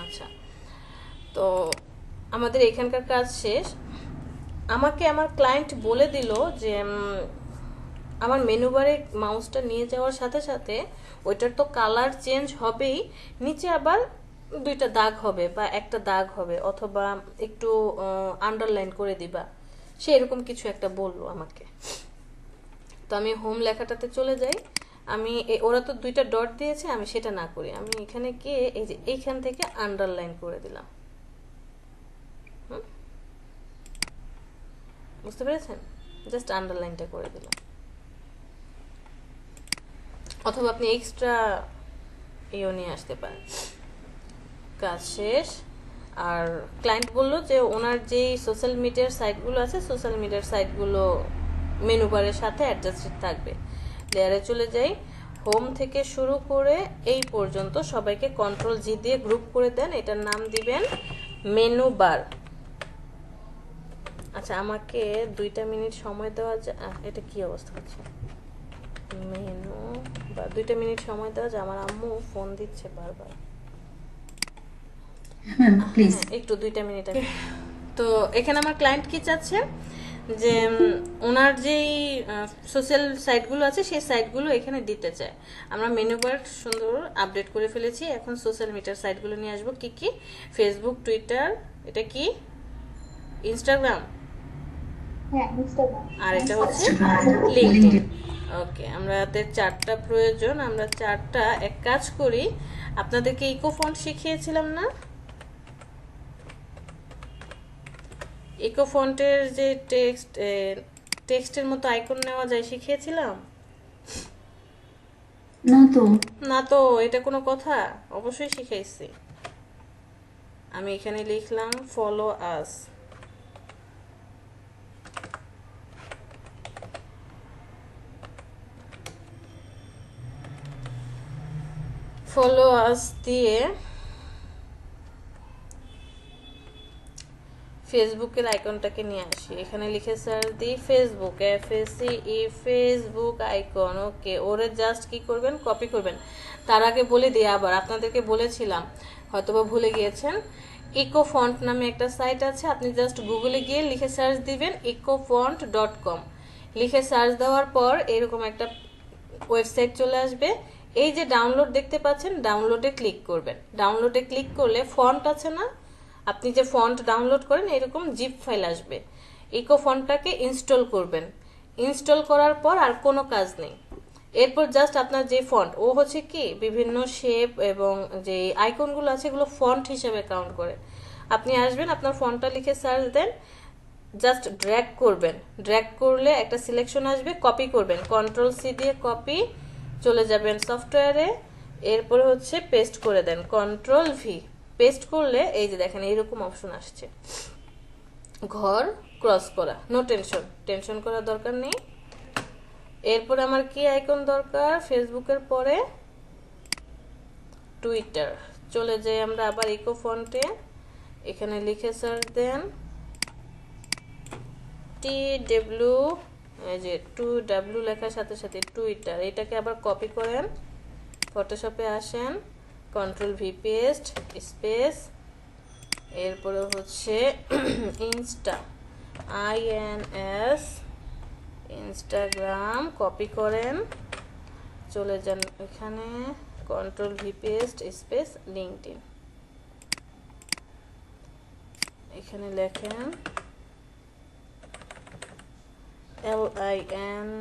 আচ্ছা তো আমাদের এখানকার কাজ শেষ আমাকে আমার ক্লায়েন্ট বলে দিল যে আমার মেনু বারে মাউসটা নিয়ে যাওয়ার সাথে সাথে ওইটার তো কালার চেঞ্জ হবেই নিচে আবার 2টা দাগ হবে বা একটা দাগ হবে অথবা একটু আন্ডারলাইন করে দিবা সে এরকম কিছু একটা বললো আমাকে তো আমি হোম লেখাটাতে চলে যাই আমি ওরা তো 2টা ডট দিয়েছে আমি সেটা না করি আমি এখানে গিয়ে এই যে এইখান থেকে আন্ডারলাইন করে দিলাম বুঝতে পেরেছেন? জাস্ট আন্ডারলাইনটা করে দিলাম, অথবা আপনি এক্সট্রা ইও নিয়ে আসতে পারেন। কাজ শেষ। আর ক্লায়েন্ট বললো যে ওনার যেই সোশ্যাল মিডিয়ার সাইটগুলো আছে, সোশ্যাল মিডিয়ার সাইটগুলো মেনু বারের সাথে অ্যাডজাস্টেড থাকবে। লেয়ারে চলে যাই, হোম থেকে শুরু করে এই পর্যন্ত সবাইকে কন্ট্রোল জি দিয়ে গ্রুপ করে দেন। এটার নাম দিবেন মেনু বার। আচ্ছা, আমাকে 2টা মিনিট সময় দেওয়া যায়? এটা কি অবস্থা হচ্ছে? মেনু বা 2টা মিনিট সময় দেওয়া যায়? আমার আম্মু ফোন দিচ্ছে বারবার। Ma'am please. একটু 2টা মিনিট আগে। তো এখানে আমার ক্লায়েন্ট কি চাচ্ছে যে ওনার যেই সোশ্যাল সাইটগুলো আছে সেই সাইটগুলো এখানে দিতে চায়। আমরা মেনু বার সুন্দর আপডেট করে ফেলেছি। এখন সোশ্যাল মিডিয়ার সাইটগুলো নিয়ে আসবো। কি কি? ফেসবুক, টুইটার, এটা কি ইনস্টাগ্রাম, হ্যাঁ, ইনস্টাগ্রাম। আর এটা হচ্ছে লিঙ্কডইন। ওকে, আমাদের 4টা প্রয়োজন। আমরা 4টা এক কাজ করি, আপনাদেরকে ইকো ফন্ট শিখিয়েছিলাম না? ইকো ফন্টের যে টেক্সটের মতো আইকন নেওয়া যায় শিখিয়েছিলাম না তো। না? তো এটা কোনো কথা? অবশ্যই শিখাইছি। আমি এখানে লিখলাম ফলো আস। ফলো আস দিয়ে ফেসবুকের আইকনটাকে নিয়ে আসি। এখানে লিখে সার্চ দিই ফেসবুক, FACE, ফেসবুক আইকন। ওকে, ওরে জাস্ট কি করবেন? কপি করবেন। তার আগে বলে দিই, আবার আপনাদেরকে বলেছিলাম, হয়তোবা ভুলে গিয়েছেন, ইকো ফন্ট নামে একটা সাইট আছে। আপনি জাস্ট গুগলে গিয়ে লিখে সার্চ দিবেন ecofont.com। লিখে সার্চ দেওয়ার পর এরকম একটা ওয়েবসাইট চলে আসবে। এই যে ডাউনলোড দেখতে পাচ্ছেন, ডাউনলোডে ক্লিক করবেন। ডাউনলোডে ক্লিক করলে ফন্ট আছে না, আপনি যে ফন্ট ডাউনলোড করেন এরকম জিপ ফাইল আসবে। ইকো ফন্টটাকে ইনস্টল করবেন। ইনস্টল করার পর আর কোনো কাজ নেই। এরপর জাস্ট আপনার যে ফন্ট, ও হচ্ছে কি বিভিন্ন শেপ এবং যে আইকনগুলো আছে এগুলো ফন্ট হিসেবে কাউন্ট করে। আপনি আসবেন, আপনার ফন্টটা লিখে সার্চ দেন, জাস্ট ড্র্যাগ করবেন। ড্র্যাগ করলে একটা সিলেকশন আসবে, কপি করবেন। CTRL C দিয়ে কপি, চলে যাবেন সফটওয়্যারে, এরপরে হচ্ছে পেস্ট করে দেন, CTRL V। পেস্ট করলে এই যে দেখেন এইরকম অপশন আসছে, ঘর ক্রস করা। নো টেনশন, টেনশন করার দরকার নেই। এরপর আমার কি আইকন দরকার? ফেসবুকের পরে টুইটার। চলে যাই আমরা আবার ইকো ফন্টে, এখানে লিখে সার্চ দেন TW, এই যে 2W লেখার সাথে সাথে টুইটার। এটাকে আবার কপি করেন, ফটোশপে আসেন, CTRL V পেস্ট, স্পেস, এরপরে হচ্ছে ইনস্টা, INS, ইনস্টাগ্রাম, কপি করেন, চলে যান এখানে, CTRL V paste, space, LinkedIn. এখানে লেখেন LINK,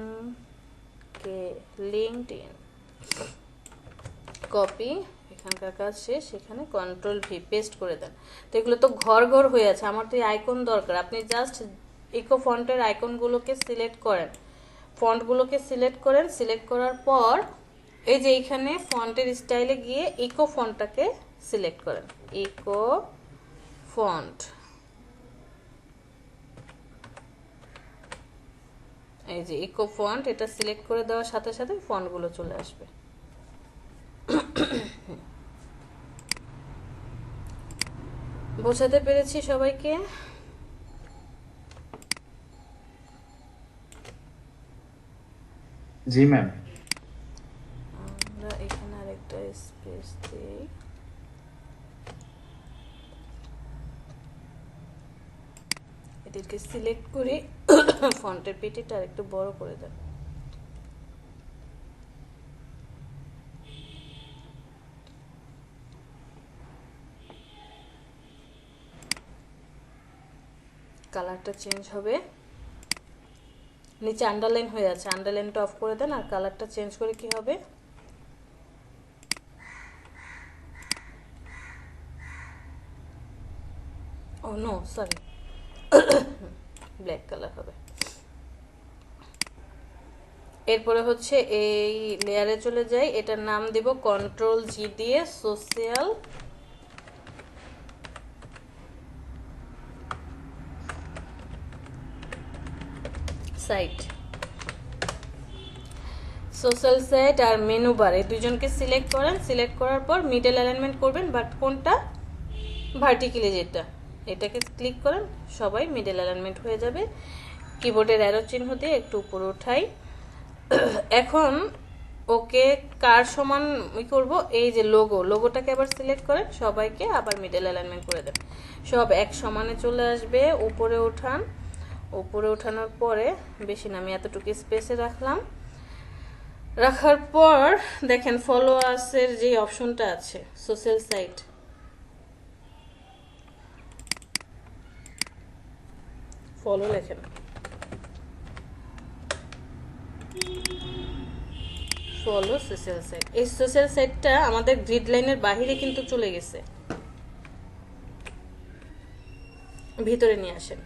লিঙ্কডইন, কপি। এখানকার কাজ শেষ, এখানে CTRL V পেস্ট করে দেন। তো এগুলো তো ঘর ঘর হয়ে আছে, আমার তো এই আইকন দরকার। আপনি জাস্ট ইকো ফন্টের আইকনগুলোকে সিলেক্ট করেন, ফন্টগুলোকে সিলেক্ট করেন। সিলেক্ট করার পর এই যে এখানে ফন্টের স্টাইলে গিয়ে ইকো ফন্টটাকে সিলেক্ট করেন, ইকো ফন্ট। এই যে ইকো ফন্ট, এটা সিলেক্ট করে দেওয়ার সাথে সাথে ফন্টগুলো চলে আসবে। বোঝাতে পেরেছি সবাইকে? জি ম্যাম। আমরা এখানে আরেকটা স্পেস দিই, এদেরকে সিলেক্ট করে ফন্টের পেটিটা আরেকটু বড় করে দেন। কালারটা চেঞ্জ হবে, নিচে আন্ডারলাইন হয়ে আছে, আন্ডারলাইনটা অফ করে দেন। আর কালারটা চেঞ্জ করে কি হবে? ও নো, সরি, ব্ল্যাক কালার হবে। এরপরে হচ্ছে এই লেয়ারে চলে যাই, এটার নাম দেব কন্ট্রোল জি দিয়ে সোশ্যাল সাইট। সোশ্যাল সাইট আর মেনু বার এই দুজনকে সিলেক্ট করেন। সিলেক্ট করার পর মিডল অ্যালাইনমেন্ট করবেন, বাট কোনটা ভার্টিক্যালি যেটা, এটাকে ক্লিক করেন, সবাই মিডল অ্যালাইনমেন্ট হয়ে যাবে। কিবোর্ডের অ্যারো চিহ্ন দিয়ে একটু উপরে উঠাই। এখন ওকে কার সমান করব, এই যে লোগোটাকে আবার সিলেক্ট করেন, সবাইকে আবার মিডল অ্যালাইনমেন্ট করে দেন, সব এক সমানে চলে আসবে। উপরে উঠান, উপরে উঠানোর পরে বেশি না, আমি এতটুকু স্পেসে রাখলাম। রাখার পর দেখেন ফলোয়ার্সের যে অপশনটা আছে সোশ্যাল সাইট, ফলো লেখেন, ফলো সোশ্যাল সাইট। এই সোশ্যাল সাইটটা আমাদের গ্রিড লাইনের বাহিরে কিন্তু চলে গেছে, ভিতরে নিয়ে আসেন।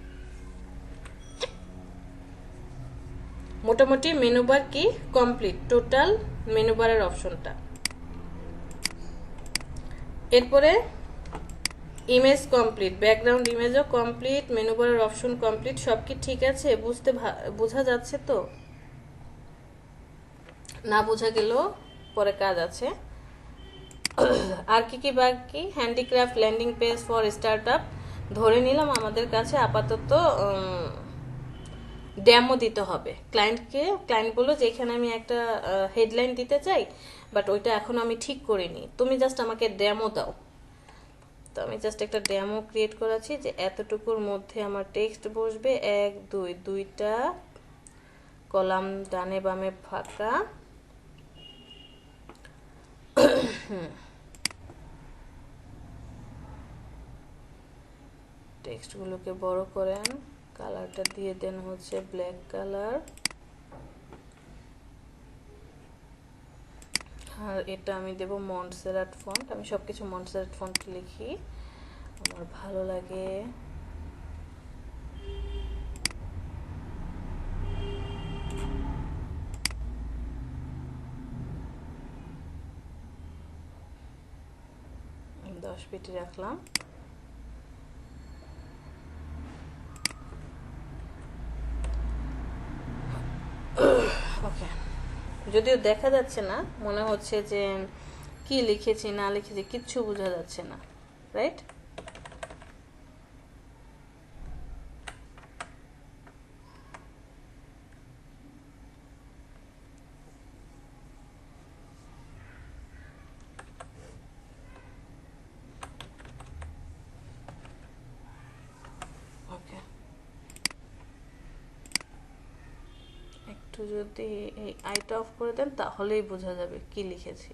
মোটামুটি মেনু বার কি কমপ্লিট, টোটাল মেনু বারের অপশনটা। এরপরে ইমেজ কমপ্লিট, ব্যাকগ্রাউন্ড ইমেজও কমপ্লিট, মেনু বারের অপশন কমপ্লিট। সব কি ঠিক আছে? বোঝা যাচ্ছে তো? না বোঝা গেলেও পরে কাজ আছে। আর কি বাকি? Handicraft, landing page for startup ধরে নিলাম আমাদের কাছে আপাতত ডেমো দিতে হবে ক্লায়েন্টকে। ক্লায়েন্ট বললো যে এখানে আমি একটা হেডলাইন দিতে চাই, বাট ওইটা এখন আমি ঠিক করিনি, তুমি জাস্ট আমাকে ডেমো দাও। তো আমি জাস্ট একটা ডেমো ক্রিয়েট করেছি যে এতটুকুর মধ্যে আমার টেক্সট বসবে, 1 2 দুইটা কলাম ডানে বামে ফাঁকা। টেক্সটগুলোকে বড় করেন, কালারটা দিয়ে দেন হচ্ছে ব্ল্যাক কালার। আর এটা আমি দেব মন্টসেরাট ফন্ট। আমি সবকিছু মন্টসেরাট ফন্ট লিখি, আমার ভালো লাগে। আমি 10 পিটি রাখলাম। ওকে, যদিও দেখা যাচ্ছে না, মনে হচ্ছে যে কি লিখেছি না লিখেছি কিচ্ছু বোঝা যাচ্ছে না, রাইট? ওকে, একটু যদি এই আইটা অফ করে দেন তাহলেই বোঝা যাবে কি লিখেছি।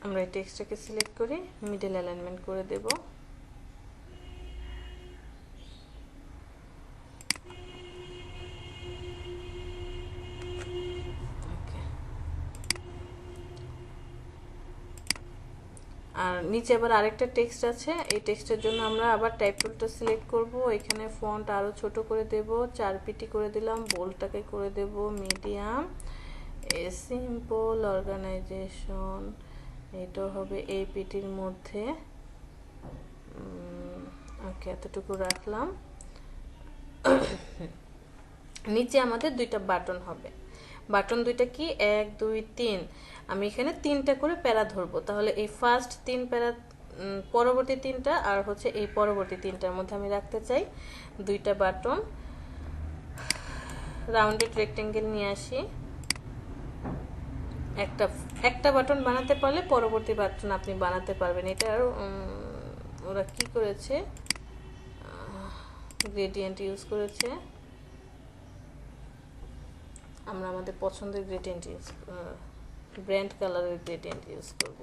আমরা এই টেক্সটটাকে সিলেক্ট করি, মিডল অ্যালাইনমেন্ট করে দেব। আর নিচে আবার আরেকটা টেক্সট আছে, এই টেক্সটের জন্য আমরা আবার টাইপ টুলটা সিলেক্ট করব। এখানে ফন্ট আরো ছোট করে দেব, 4 পিটি করে দিলাম, বোল্ডটাকে করে দেব মিডিয়াম। এ সিম্পল অর্গানাইজেশন, এটা হবে এই পিটির মধ্যে। ওকে, এতটুকু রাখলাম। নিচে আমাদের দুইটা বাটন হবে, বাটন দুইটা কি 1 2 3, আমি এখানে 3টা করে প্যারা ধরবো। তাহলে এই ফার্স্ট 3 প্যারা, পরবর্তী 3টা আর হচ্ছে এই পরবর্তী 3টার মধ্যে আমি রাখতে চাই দুইটা বাটন। রাউন্ডেড রেক্টেঙ্গেল নিয়ে আসি, একটা বাটন বানাতে পারলে পরবর্তী বাটন আপনি বানাতে পারবেন। এটা আর ওরা কি করেছে, গ্রেডিয়েন্ট ইউজ করেছে, আমরা আমাদের পছন্দের গ্রেডিয়েন্ট ইউজ, ব্র্যান্ড কালারের গ্রেডিয়েন্ট ইউজ করব।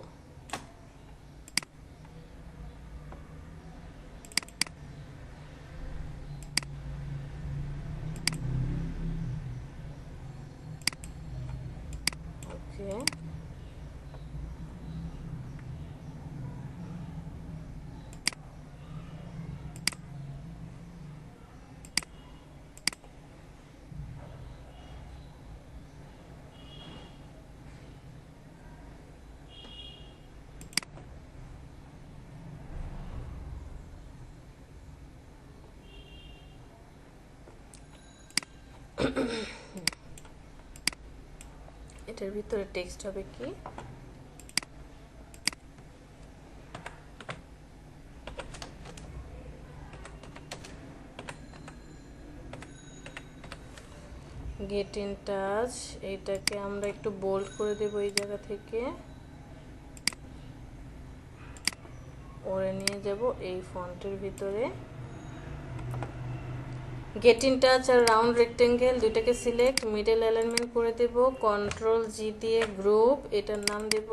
এটার ভিতরে টেক্সট হবে কি, গেট ইন টাচ। এইটাকে আমরা একটু বোল্ড করে দেব এই জায়গা থেকে, ওরে নিয়ে যাব এই ফন্টের ভিতরে। গেট ইন টাচ আর রাউন্ড রেক্টেঙ্গেল দুইটাকে সিলেক্ট, মিডল অ্যালাইনমেন্ট করে দেব, কন্ট্রোল জি দিয়ে গ্রুপ, এটার নাম দেব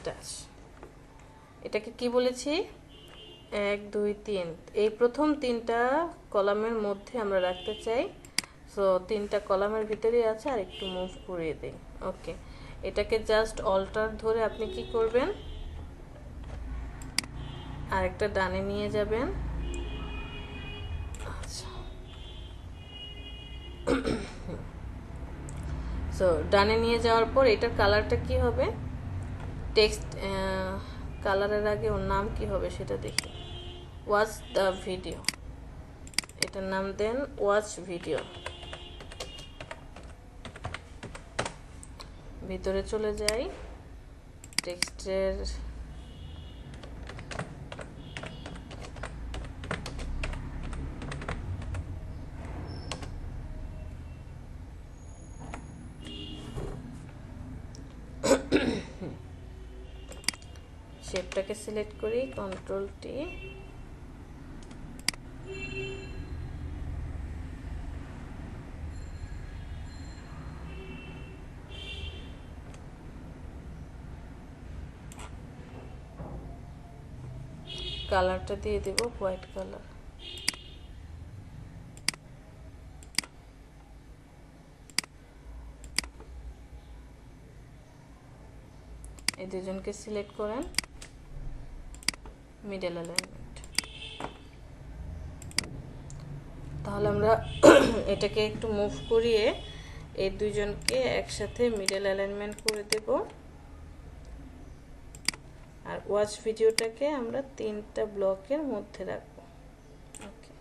টাচ। এটাকে কি বলেছি, 1 2 3, এই প্রথম 3টা কলামের মধ্যে আমরা রাখতে চাই। সো 3টা কলামের ভিতরেই আছে, আর একটু মুভ করে দেই। ওকে, এটাকে জাস্ট অল্টার ধরে আপনি কি করবেন, আরেকটা ডানে নিয়ে যাবেন। আচ্ছা, সো ডানে নিয়ে যাওয়ার পর এটার কালারটা কি হবে, টেক্সট কালারের আগে ওর নাম কি হবে সেটা দেখি। ওয়াচ দ্য ভিডিও, এটার নাম দেন ওয়াচ ভিডিও। ভিতরে চলে যাই, টেক্সটের শেপটাকে সিলেক্ট করি, কন্ট্রোল টি, কালারটা দিয়ে দেব হোয়াইট কালার। এই দুজনকে সিলেক্ট করেন, মিডল অ্যালাইনমেন্ট। তাহলে আমরা এটাকে একটু মুভ করিয়ে এই দুজনকে একসাথে মিডল অ্যালাইনমেন্ট করে দেব। আর ওয়াচ ভিডিওটাকে আমরা 3টা ব্লকের মধ্যে রাখবো। ওকে,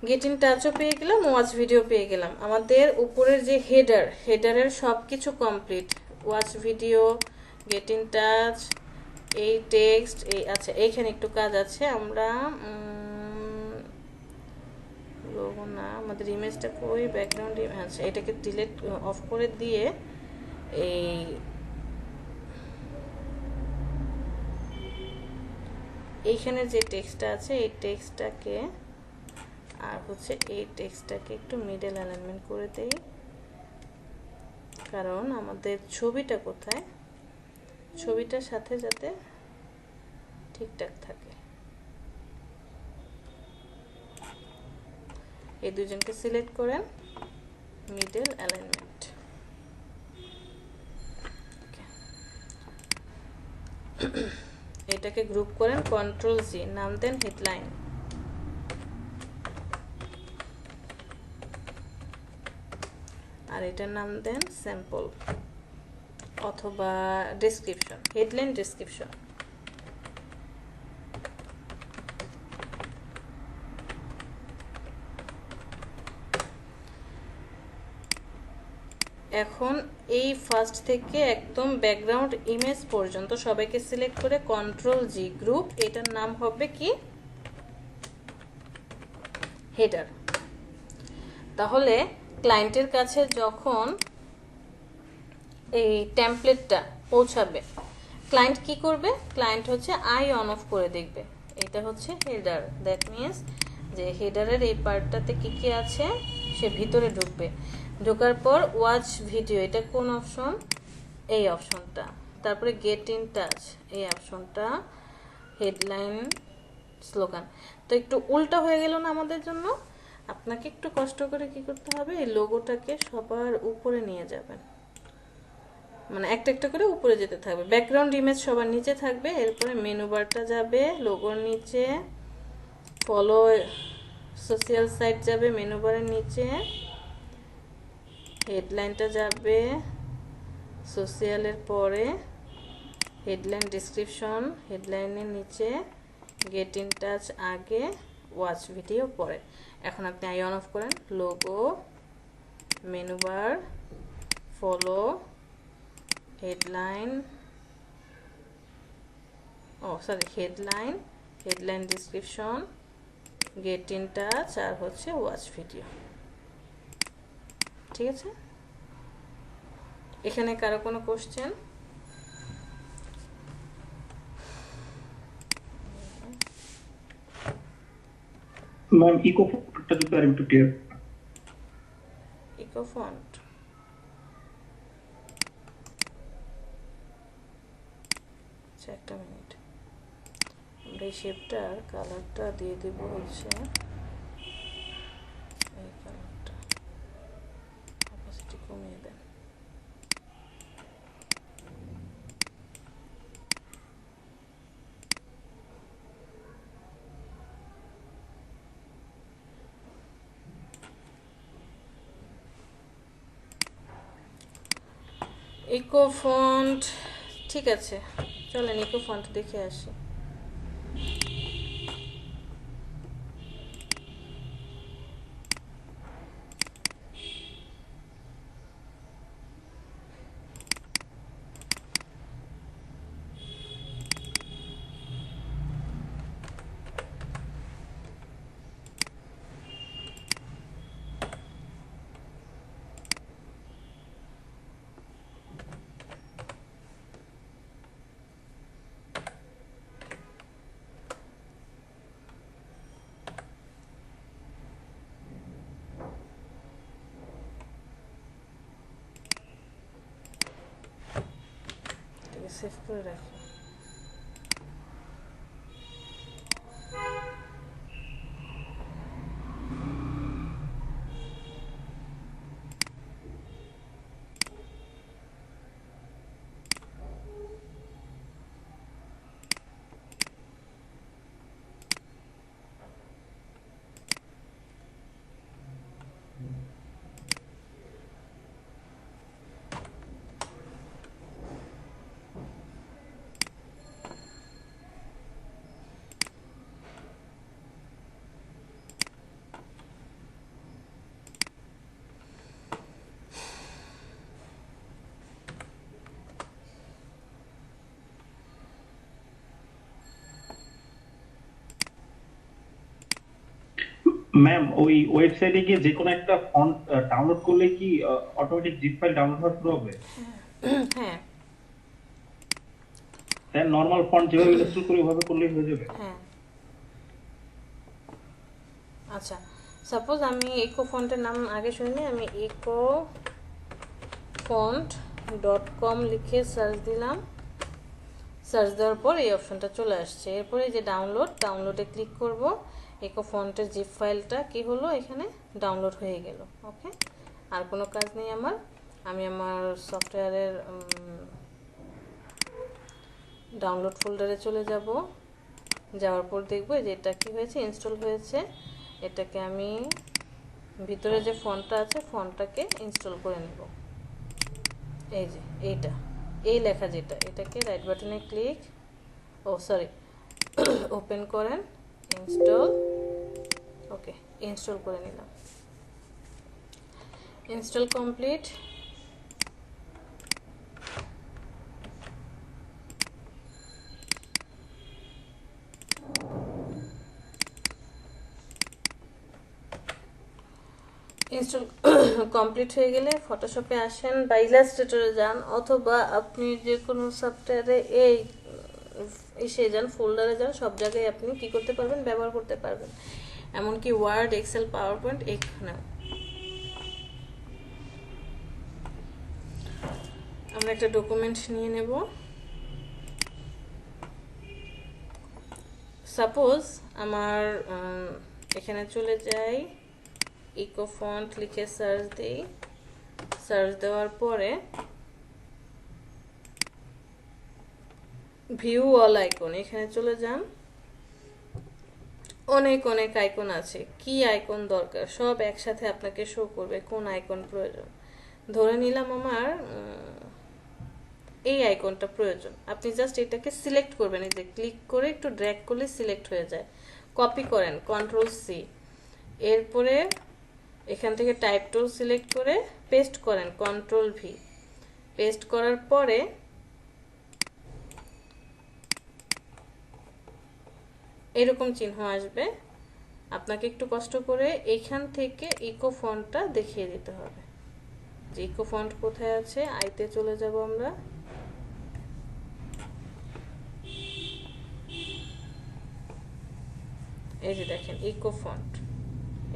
গেট ইন টাচও পেয়ে গেলাম, ওয়াচ ভিডিও পেয়ে গেলাম। আমাদের উপরের যে হেডারের সব কিছু complete. Watch video, gate in touch, এই টেক্সট, এই আচ্ছা এইখানে একটু কাজ আছে। আমরা লোগো না, আমাদের ইমেজটা কই, ব্যাকগ্রাউন্ড, আচ্ছা এটাকে ডিলিট অফ করে দিয়ে এইখানে যে টেক্সটটা আছে এই টেক্সটটাকে আর হচ্ছে এই টেক্সটটাকে একটু মিডল অ্যালাইনমেন্ট করে দেই, কারণ আমাদের ছবিটা কোথায়, ছবিটার সাথে যাতে ঠিকঠাক থাকে। এই দুজনকে সিলেক্ট করেন, মিডল অ্যালাইনমেন্ট। এটাকে গ্রুপ করেন, কন্ট্রোল জি, নাম দেন হেডলাইন। আর এটার নাম দেন স্যাম্পল অথবা ডেসক্রিপশন, হেডলাইন ডেসক্রিপশন। এখন এই ফার্স্ট থেকে একদম ব্যাকগ্রাউন্ড ইমেজ পর্যন্ত সবাইকে সিলেক্ট করে কন্ট্রোল জি গ্রুপ, এটার নাম হবে কি, হেডার। তাহলে ক্লায়েন্টের কাছে যখন এই টেমপ্লেটটা পৌঁছাবে, ক্লায়েন্ট কি করবে, ক্লায়েন্ট হচ্ছে আই অন অফ করে দেখবে। এটা হচ্ছে হেডার, দ্যাট মিনস যে হেডারের এই পার্টটাতে কি কি আছে সে ভিতরে ঢুকবে। ঢোকার পর ওয়াচ ভিডিও, এটা কোন অপশন, এই অপশনটা। তারপরে গেট ইন টাচ, এই অপশনটা, হেডলাইন, স্লোগান। তো একটু উল্টা হয়ে গেল না আমাদের জন্য। আপনাকে একটু কষ্ট করে কি করতে হবে, এই লোগোটাকে সবার উপরে নিয়ে যাবেন, মানে একটা একটা করে উপরে যেতে থাকবে। ব্যাকগ্রাউন্ড ইমেজ সবার নিচে থাকবে, এরপরে মেনু বারটা যাবে লোগোর নিচে, ফলো সোশ্যাল সাইট যাবে মেনু বারের নিচে, হেডলাইনটা যাবে সোশ্যালের পরে, হেডলাইন ডিসক্রিপশন, হেডলাইনের নিচে গেট ইন টাচ আগে, ওয়াচ ভিডিও পরে। এখন আপনি আই অন অফ করেন, logo, menu bar, follow, headline, headline description, get in touch আর হচ্ছে ওয়াচ ভিডিও। ঠিক আছে, এখানে কারো কোনো কোশ্চেন? ম্যাম ইকো ফন্টটা যদি আর একটু ক্লিয়ার। ইকো ফন্ট, আচ্ছা একটা মিনিট, আমরা এই শেপটার কালারটা দিয়ে দেব হচ্ছে এই কালারটা, অপাসিটি কমিয়ে দেন। ইকো ফন্ট ঠিক আছে, চলেন ইকো ফন্ট দেখে আসি। সেভ করে রাখি। ম্যাম ওই ওয়েবসাইটে গিয়ে যে কোনো একটা ফন্ট ডাউনলোড করলে কি অটোমেটিক জিপ ফাইল ডাউনলোড হওয়া শুরু হবে? হ্যাঁ তাই নরমাল ফন্ট যেভাবে ইনস্টল করি ওভাবে করলেই হয়ে যাবে? হ্যাঁ। আচ্ছা, সাপোজ আমি ইকো ফন্টের নাম আগে শুনিনি, আমি ইকো ফন্ট .com লিখে সার্চ দিলাম, সার্চ দেওয়ার পর এই অপশনটা চলে আসছে। এরপরে যে ডাউনলোডে ক্লিক করব, ইকো ফন্টের জিপ ফাইলটা কি হলো এখানে ডাউনলোড হয়ে গেল। ওকে, আর কোনো কাজ নেই আমার। আমি আমার সফটওয়্যারের ডাউনলোড ফোল্ডারে চলে যাব, যাওয়ার পর দেখব যে এটা কি হয়েছে, ইনস্টল হয়েছে। এটাকে আমি ভিতরে যে ফন্টটা আছে ফন্টটাকে ইনস্টল করে নেব। এই যে এইটা, এই লেখা যেটা, এটাকে রাইট বাটনে ক্লিক, ওপেন করেন, ইনস্টল। ওকে, ইনস্টল করে নিলাম, ইনস্টল কমপ্লিট। ইনস্টল কমপ্লিট হয়ে গেলে ফটোশপে আসেন বা ইলাস্ট্রেটরে যান, অথবা আপনি যে কোনো সফটওয়্যারে এসে যান, ফোল্ডারে যান, সব জায়গায় আপনি কি করতে পারবেন, ব্যবহার করতে পারবেন। এমনকি ওয়ার্ড, এক্সেল, পাওয়ার পয়েন্ট, এখানেও। আমরা একটা ডকুমেন্ট নিয়ে নেব। সাপোজ আমার এখানে চলে যাই, ইকো ফন্ট লিখে সার্চ দিই, সার্চ দেওয়ার পরে ভিউ অল আইকন, এখানে চলে যান। অনেক অনেক আইকন আছে, কি আইকন দরকার সব একসাথে আপনাকে শো করবে, কোন আইকন প্রয়োজন। ধরে নিলাম আমার এই আইকনটা প্রয়োজন। আপনি জাস্ট এটাকে সিলেক্ট করবেন, এই যে ক্লিক করে একটু ড্র্যাগ করলে সিলেক্ট হয়ে যায়। কপি করেন Ctrl+C, এরপরে এখান থেকে টাইপ টুল সিলেক্ট করে পেস্ট করেন Ctrl+V। পেস্ট করার পরে এরকম চিহ্ন আসবে, আপনাকে একটু কষ্ট করে এইখান থেকে ইকো ফন্টটা দেখিয়ে দিতে হবে। যে ইকো ফন্ট কোথায় আছে, আইতে চলে যাব আমরা। এই যে দেখেন ইকো ফন্ট,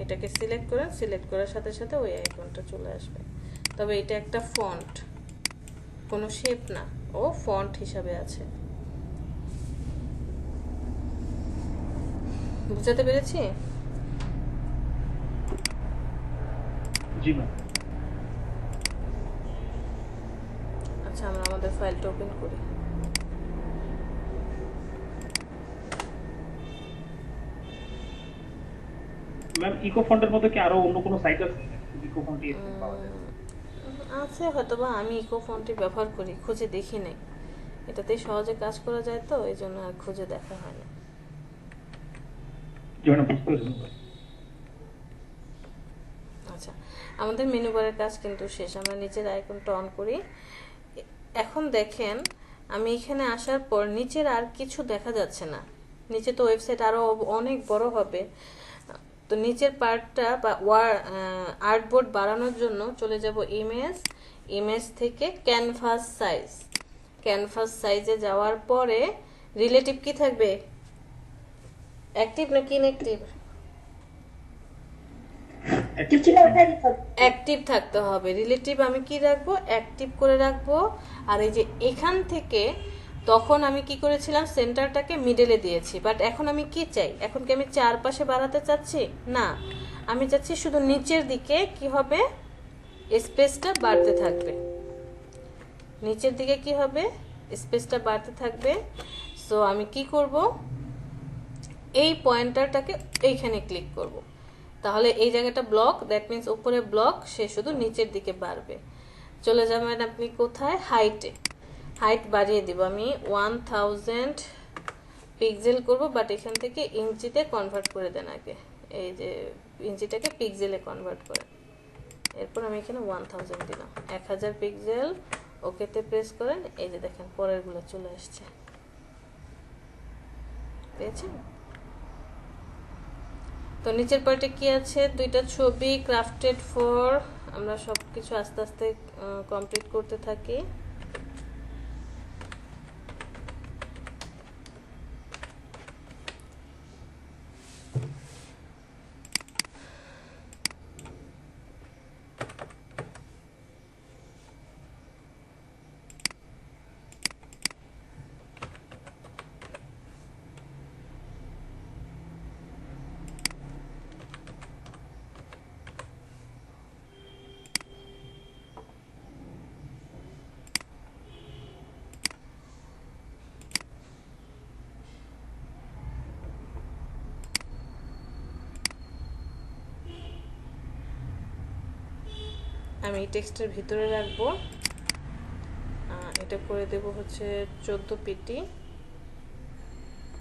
এটাকে সিলেক্ট করেন, সিলেক্ট করার সাথে সাথে ওই আইকনটা চলে আসবে। তবে এটা একটা ফন্ট, কোনো শেপ না, ও ফন্ট হিসাবে আছে। বুঝাতে পেরেছি? জি ম্যাম। আচ্ছা, আমরা আমাদের ফাইলটা ওপেন করি। ম্যাম ইকো ফন্টের মধ্যে কি আরো অন্য কোনো সাইট আছে ইকো ফন্ট পাওয়া যায়? আছে হয়তোবা, আমি ইকো ফন্টই ব্যবহার করি, খুঁজে দেখি নাই। এটাতেই সহজে কাজ করা যায় তো, এই জন্য আর খুঁজে দেখা হয় না। যেমন বুঝতে পারছেন। আচ্ছা, আমাদের মেনু বারের কাজ কিন্তু শেষ। আমরা নিচের আইকনটা অন করি। এখন দেখেন আমি এখানে আসার পর নিচের আর কিছু দেখা যাচ্ছে না। নিচে তো ওয়েবসাইট আরো অনেক বড় হবে, তো নিচের পার্টটা বা আর্টবোর্ড বাড়ানোর জন্য চলে যাব ইমেজ, ইমেজ থেকে ক্যানভাস সাইজ। ক্যানভাস সাইজে যাওয়ার পরে রিলেটিভ কি থাকবে, অ্যাক্টিভ নাকি ইনঅ্যাক্টিভ? অ্যাক্টিভ থাকতে হবে। রিলেটিভ আমি কি রাখবো, অ্যাক্টিভ করে রাখবো। আর এই যে এখান থেকে তখন আমি কি করেছিলাম, সেন্টারটাকে মিডলে দিয়েছি, বাট এখন আমি কি চাই, এখন কি আমি চারপাশে বাড়াতে চাচ্ছি না, আমি চাচ্ছি শুধু নিচের দিকে কি হবে, স্পেসটা বাড়তে থাকবে। নিচের দিকে কি হবে, স্পেসটা বাড়তে থাকবে। সো আমি কি করব, এই পয়েন্টারটাকে এইখানে ক্লিক করব, তাহলে এই জায়গাটা ব্লক, দ্যাট মিন্স উপরে ব্লক, সে শুধু নিচের দিকে বাড়বে। চলে যাবেন আপনি কোথায়, হাইটে। হাইট বাড়িয়ে দিব আমি 1000 পিক্সেল করব, বাট এখান থেকে ইঞ্চিতে কনভার্ট করে দেন আগে। এই যে ইঞ্চিটাকে পিক্সেলে কনভার্ট করেন, এরপর আমি এখানে 1000 দিলাম, 1000 পিক্সেল। ওকেতে প্রেস করেন, এই যে দেখেন পরেরগুলো চলে আসছে, পেয়েছেন? তো নিচের পার্টে কি আছে, দুইটা ছবি, ক্রাফটেড ফর। আমরা সব কিছু আস্তে আস্তে কমপ্লিট করতে থাকি। আমি টেক্সটের ভিতরে রাখবো, এটা করে দেব হচ্ছে 14 পিটি,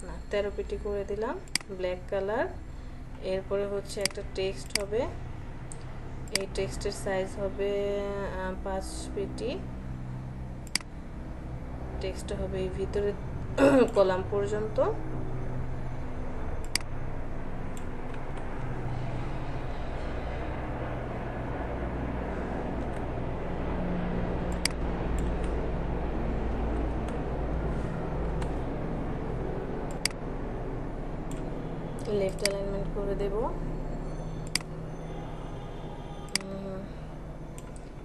না 13 পিটি করে দিলাম, ব্ল্যাক কালার। এরপরে হচ্ছে একটা টেক্সট হবে, এই টেক্সটের সাইজ হবে 5 পিটি। টেক্সট হবে এই ভিতরে কলাম পর্যন্ত। লেফট অ্যালাইনমেন্ট করে দেব।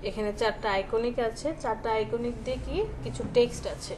এখানে 4টা আইকনিক আছে, 4টা আইকনিক দিয়ে কি কিছু টেক্সট আছে।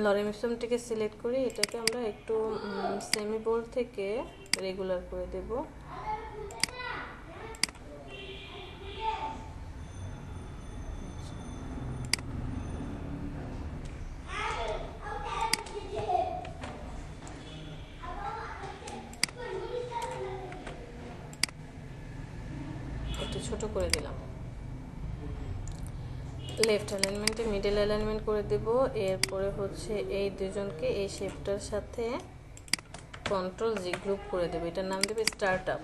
লরিমিসমটিকে সিলেক্ট করি, এটাকে আমরা একটু সেমি বোল্ড থেকে রেগুলার করে দেব। একটু ছোট করে দিলাম। লেফট অ্যালাইনমেন্টে মিডল অ্যালাইনমেন্ট করে দেব। এরপরে হচ্ছে এই দুজনকে এই শেপটার সাথে কন্ট্রোল জি গ্রুপ করে দেব। এটার নাম দেবে স্টার্ট আপ।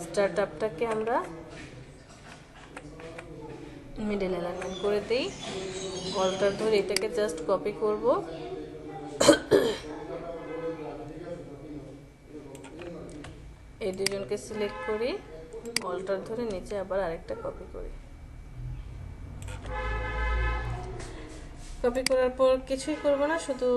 স্টার্ট আপটাকে আমরা মিডল অ্যালাইনমেন্ট করে দেই। অল্টার ধরে এটাকে জাস্ট কপি করব। এই দুজনকে সিলেক্ট করি, অল্টার ধরে নিচে আবার আরেকটা কপি করি। কপি করার পর কিছুই করব না, শুধু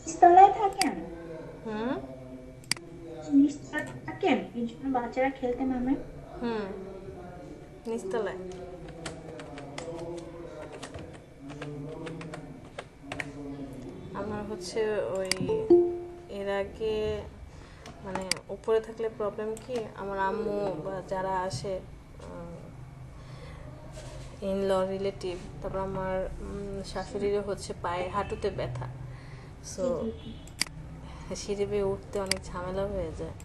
নিচতলায় থাকেন? হুম নিচতলায় থাকেন এই জন্য বাচ্চারা খেলতে নামে? নিচতলায়। আমার হচ্ছে ওই এর আগে মানে উপরে থাকলে প্রবলেম কি, আমার আম্মু বা যারা আসে ইন ল রিলেটিভ, তারপর আমার শাশুড়িরও হচ্ছে পায়ে হাঁটুতে ব্যথা, সো সিঁড়ি বেয়ে উঠতে অনেক ঝামেলা হয়ে যায়,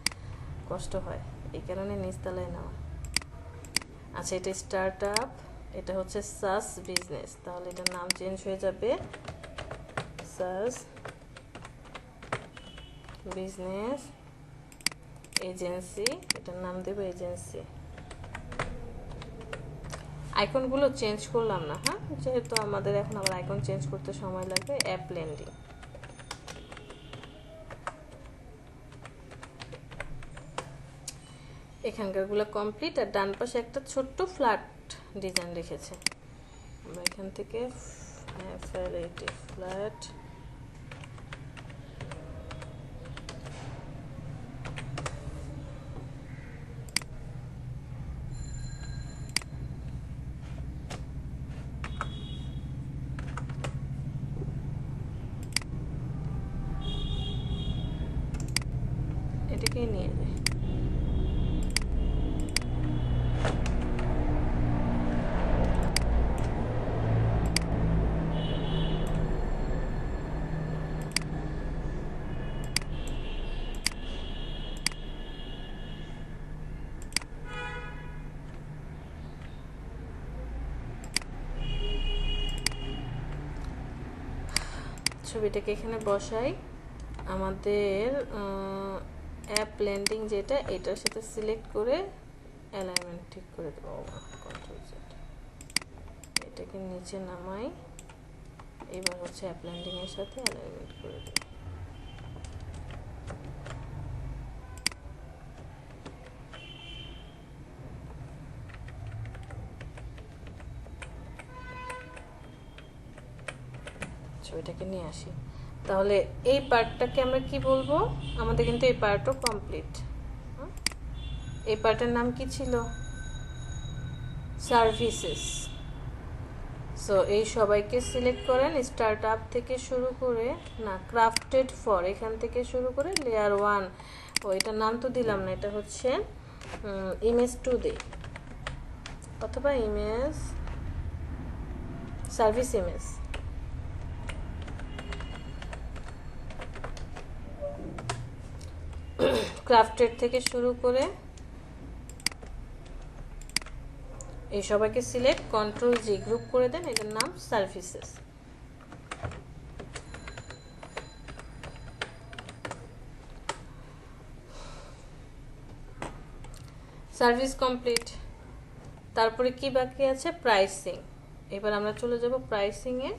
কষ্ট হয়, এই কারণে নিচতলায় নেওয়া। আচ্ছা, এটা স্টার্ট আপ, এটা হচ্ছে সাস বিজনেস, তাহলে এটার নাম চেঞ্জ হয়ে যাবে সাস বিজনেস এজেন্সি। এটার নাম দেবো এজেন্সি। আইকনগুলো চেঞ্জ করলাম না, হ্যাঁ, যেহেতু আমাদের এখন আবার আইকন চেঞ্জ করতে সময় লাগবে। অ্যাপ লেন্ডিং, এখানকারগুলো কমপ্লিট। আর ডান পাশে একটা ছোট্ট ফ্ল্যাট ডিজাইন রেখেছে, আমরা এখান থেকে ফ্ল্যাট এটাকেই নিয়ে যাই। ছবিটাকে এখানে বসাই, আমাদের অ্যাপ ল্যান্ডিং যেটা, এটার সাথে সিলেক্ট করে অ্যালাইনমেন্ট ঠিক করে দেবো। কন্ট্রোল জেড, এটাকে নিচে নামাই, এবার হচ্ছে অ্যাপ ল্যান্ডিং এর সাথে অ্যালাইনমেন্ট করে দেবো। ছবিটাকে নিয়ে আসি। তাহলে এই পার্টটাকে আমরা কি বলবো? আমাদের কিন্তু এই পার্টও কমপ্লিট। এই পার্টের নাম কি ছিল? সার্ভিসেস। সো এই সবাইকে সিলেক্ট করেন, স্টার্ট আপ থেকে শুরু করে, না ক্রাফটেড ফর এখান থেকে শুরু করে লেয়ার 1, ও এটার নাম তো দিলাম না, এটা হচ্ছে ইমেজ 2 দে, অথবা ইমেজ সার্ভিস ইমেজ। ক্রাফটেড থেকে শুরু করে এই সবাইকে সিলেক্ট, কন্ট্রোল জি, গ্রুপ করে দেন, এটার নাম সার্ভিসেস। Service complete. তারপরে কি বাকি আছে? প্রাইসিং। এবার আমরা চলে যাব প্রাইসিং এ।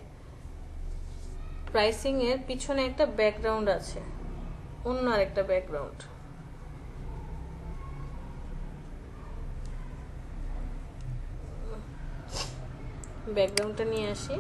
প্রাইসিং এর পিছনে একটা ব্যাকগ্রাউন্ড আছে, অন্য আরেকটা ব্যাকগ্রাউন্ড। ব্যাকগ্রাউন্ডটা নিয়ে আসি।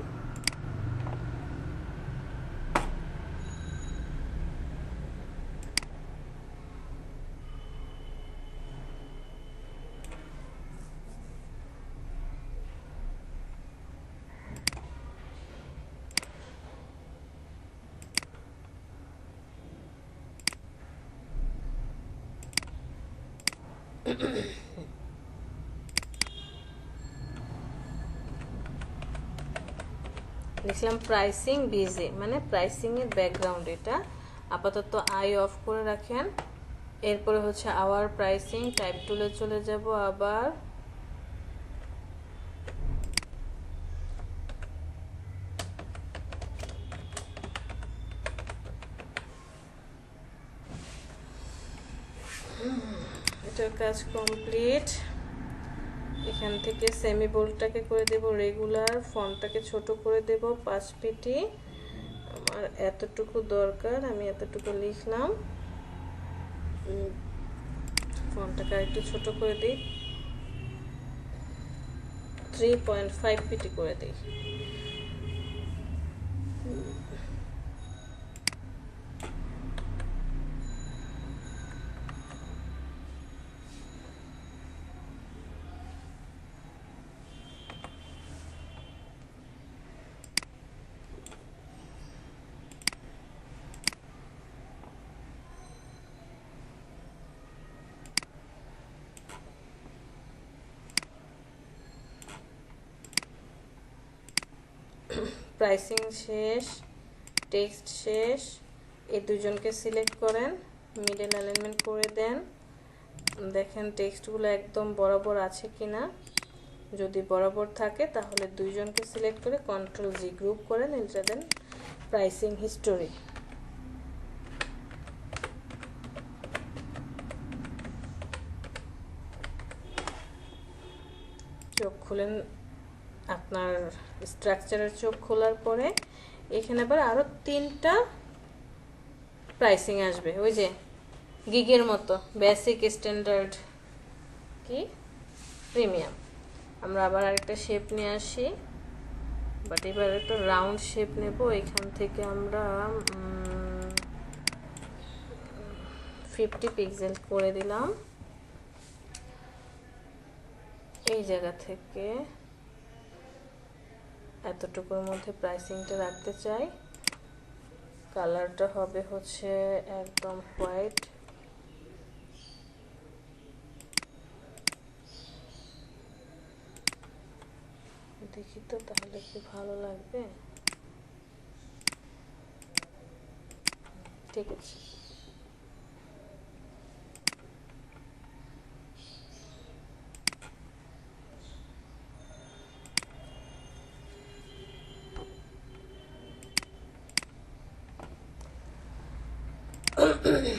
লিখলাম প্রাইসিং বিজি, মানে প্রাইসিং এর ব্যাকগ্রাউন্ড এটা। আপাতত আই অফ করে রাখেন। এরপরে হচ্ছে আওয়ার প্রাইসিং, টাইপ টুলে চলে যাব আবার। এটার কাজ কমপ্লিট। এখান থেকে সেমি বোল্ডটাকে করে দেব রেগুলার, ফন্টটাকে ছোট করে দেব 5 পিটি। আমার এতটুকু দরকার, আমি এতটুকু লিখলাম। ফন্টটাকে একটু ছোট করে দিই, 3.5 পিটি করে দিই। প্রাইসিং শেষ, টেক্সট শেষ। এই দুজনকে সিলেক্ট করেন, মিডল অ্যালাইনমেন্ট করে দেন। দেখেন টেক্সটগুলো একদম বরাবর আছে কিনা। যদি বরাবর থাকে তাহলে দুইজনকে সিলেক্ট করে কন্ট্রোল জি, গ্রুপ করেন, এটা দেন প্রাইসিং হিস্টোরি। চোখ খুলেন, আপনার স্ট্রাকচারের চোখ খোলার পরে এখানে আবার আরো 3টা প্রাইসিং আসবে, ওই যে গিগের মতো, বেসিক, স্ট্যান্ডার্ড, কি প্রিমিয়াম। আমরা আবার আরেকটা শেপ নিয়ে আসি, বাট এবার একটা রাউন্ড শেপ নেব। এখান থেকে আমরা 50 পিক্সেল করে দিলাম। এই জায়গা থেকে এতটুকুর মধ্যে প্রাইসিংটা রাখতে চাই। কালারটা হবে হচ্ছে একদম হোয়াইট। দেখি তো তাহলে কি ভালো লাগবে। ঠিক আছে, এই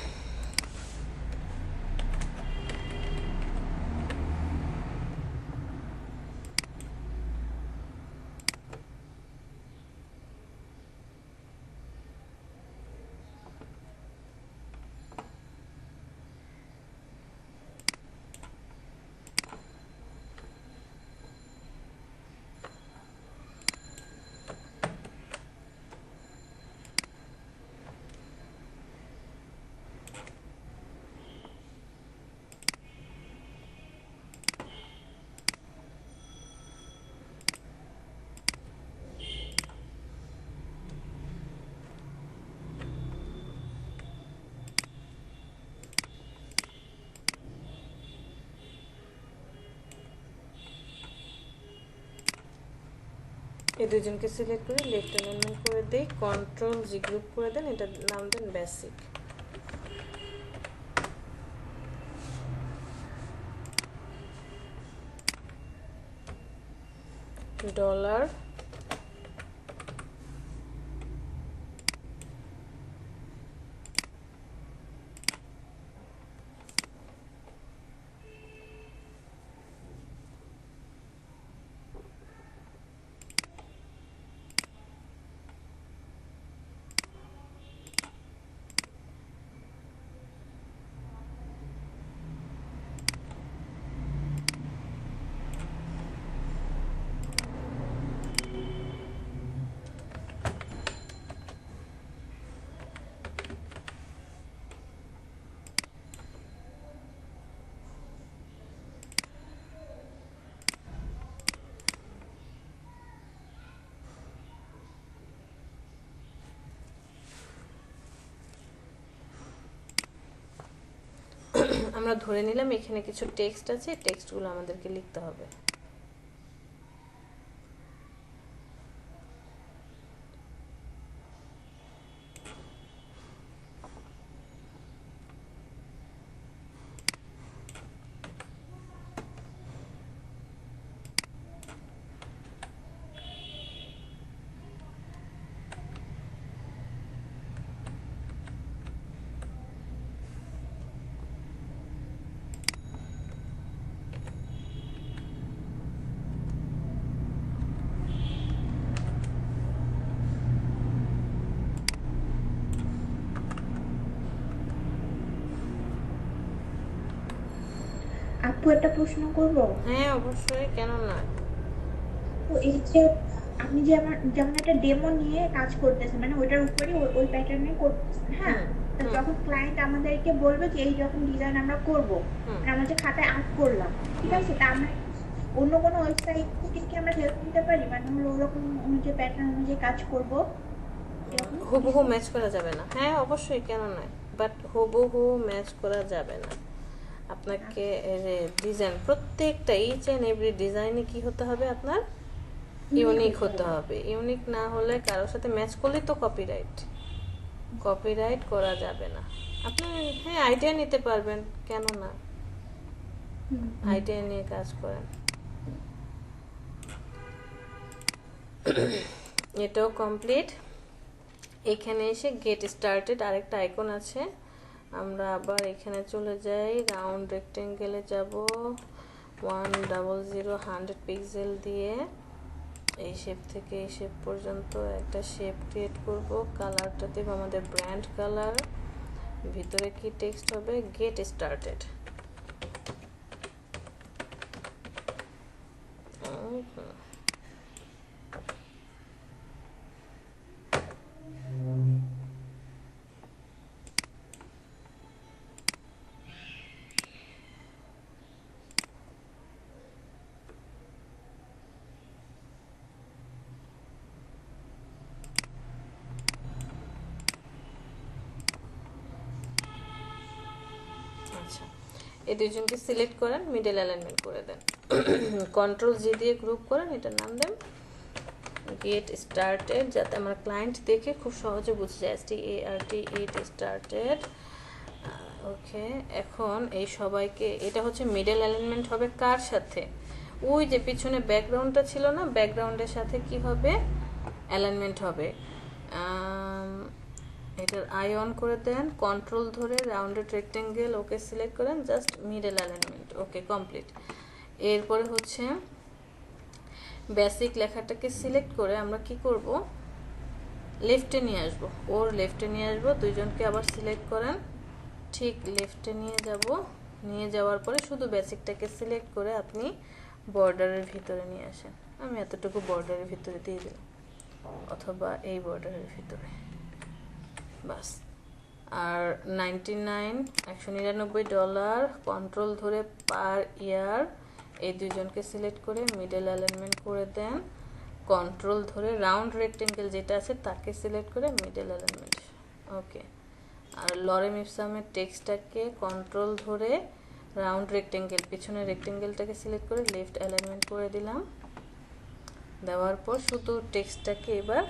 দুজনকে সিলেক্ট করে লেফট অ্যালাইনমেন্ট করে দেই, কন্ট্রোল জি গ্রুপ করে দেন, এটার নাম দেন বেসিক। ডলার আমরা ধরে নিলাম এখানে কিছু টেক্সট আছে, টেক্সটগুলো আমাদেরকে লিখতে হবে। আপু একটা প্রশ্ন করব। হ্যাঁ অবশ্যই, কেন না। তো এই যে আপনি যে আমার যেমন একটা ডেমো নিয়ে কাজ করতেছেন, মানে ওইটার উপরেই ওই প্যাটার্নে করতেছেন, হ্যাঁ? তো যখন ক্লায়েন্ট আমাদেরকে বলবে যে এই রকম ডিজাইন আমরা করব, মানে আমরা যে খাতায় আর্ট করলাম, ঠিক আছে, তা আমরা অন্য কোনো ওয়েবসাইট থেকে কি আমরা হেল্প নিতে পারি, মানে আমরা ওরকম অনুযায়ী প্যাটার্ন অনুযায়ী কাজ করব? এরকম হুবহু ম্যাচ করা যাবে না, হ্যাঁ অবশ্যই, কেন নয়, বাট হুবহু ম্যাচ করা যাবে না। আপনাকে ডিজাইন প্রত্যেকটা ইচ অ্যান্ড এভরি ডিজাইনে কি হতে হবে, আপনার ইউনিক হতে হবে। ইউনিক না হলে কারোর সাথে ম্যাচ করলে তো কপিরাইট করা যাবে না। আপনি হ্যাঁ আইডিয়া নিতে পারবেন, কেন না, আইডিয়া নিয়ে কাজ করেন। এটাও কমপ্লিট। এখানে এসে গেট স্টার্টেড আরেকটা আইকন আছে, আমরা আবার এখানে চলে যাই, রাউন্ড রেক্টেঙ্গেলে যাব, 100 100 পিক্সেল দিয়ে এই শেপ থেকে এই শেপ পর্যন্ত একটা শেপ ক্রিয়েট করব। কালারটা দেব আমাদের ব্র্যান্ড কালার, ভিতরে কি টেক্সট হবে, গেট স্টার্টেড। আচ্ছা, এই দুজনকে সিলেক্ট করেন, মিডল অ্যালাইনমেন্ট করে দেন, কন্ট্রোল জি দিয়ে গ্রুপ করেন, এটার নাম দেন গেট স্টার্টেড, যাতে আমার ক্লায়েন্ট দেখে খুব সহজে বুঝে যায়, START স্টার্টেড। ওকে, এখন এই সবাইকে, এটা হচ্ছে মিডল অ্যালাইনমেন্ট হবে কার সাথে, ওই যে পিছনে ব্যাকগ্রাউন্ডটা ছিল না, ব্যাকগ্রাউন্ডের সাথে কি হবে, অ্যালাইনমেন্ট হবে। এটার আই অন করে দেন, কন্ট্রোল ধরে রাউন্ডেড রেক্টেঙ্গেল ওকে সিলেক্ট করেন, জাস্ট মিডল অ্যালাইনমেন্ট ওকে কমপ্লিট। এরপরে হচ্ছে বেসিক লেখাটাকে সিলেক্ট করে আমরা কি করব, লেফটে নিয়ে আসবো, ওর লেফটে নিয়ে আসবো, দুইজনকে আবার সিলেক্ট করেন, ঠিক লেফটে নিয়ে যাব, নিয়ে যাওয়ার পরে শুধু বেসিকটাকে সিলেক্ট করে আপনি বর্ডারের ভিতরে নিয়ে আসেন। আমি এতটুকু বর্ডারের ভিতরে দিয়ে দিলাম, অথবা এই বর্ডারের ভিতরে, বাস। আর 199 ডলার কন্ট্রোল ধরে পার ইয়ার, এই দুইজনকে সিলেক্ট করে মিডল অ্যালাইনমেন্ট করে দেন, কন্ট্রোল ধরে রাউন্ড রেক্টেঙ্গেল যেটা আছে তাকে সিলেক্ট করে মিডল অ্যালাইনমেন্ট ওকে। আর লরেম ইপসামের টেক্সটটাকে কন্ট্রোল ধরে রাউন্ড রেক্টেঙ্গেল, পিছনের রেক্টেঙ্গেলটাকে সিলেক্ট করে লেফট অ্যালাইনমেন্ট করে দিলাম। দেওয়ার পর শুধু টেক্সটটাকে এবার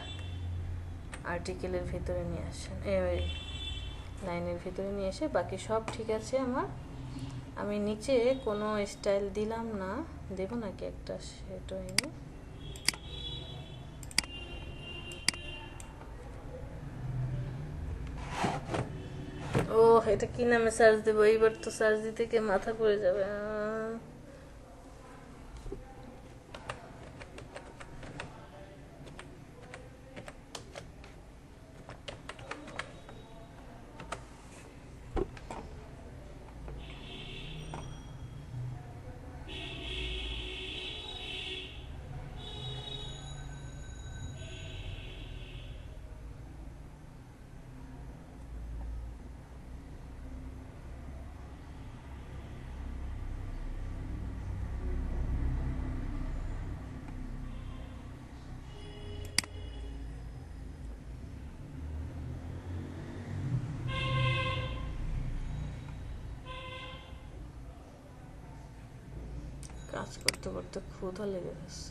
আর্টিকেলের ভিতরে নিয়ে আসেন, এই লাইনের ভিতরে নিয়ে এসে বাকি সব ঠিক আছে আমার। আমি নিচে কোনো স্টাইল দিলাম না, দেব নাকি একটা, সেটা এনে ও এটা কি নামে সার্চ দেবো, এইবার তো সার্চ দিতে গিয়ে মাথা পড়ে যাবে। কাজ করতে করতে ক্ষুধা লেগে গেছে।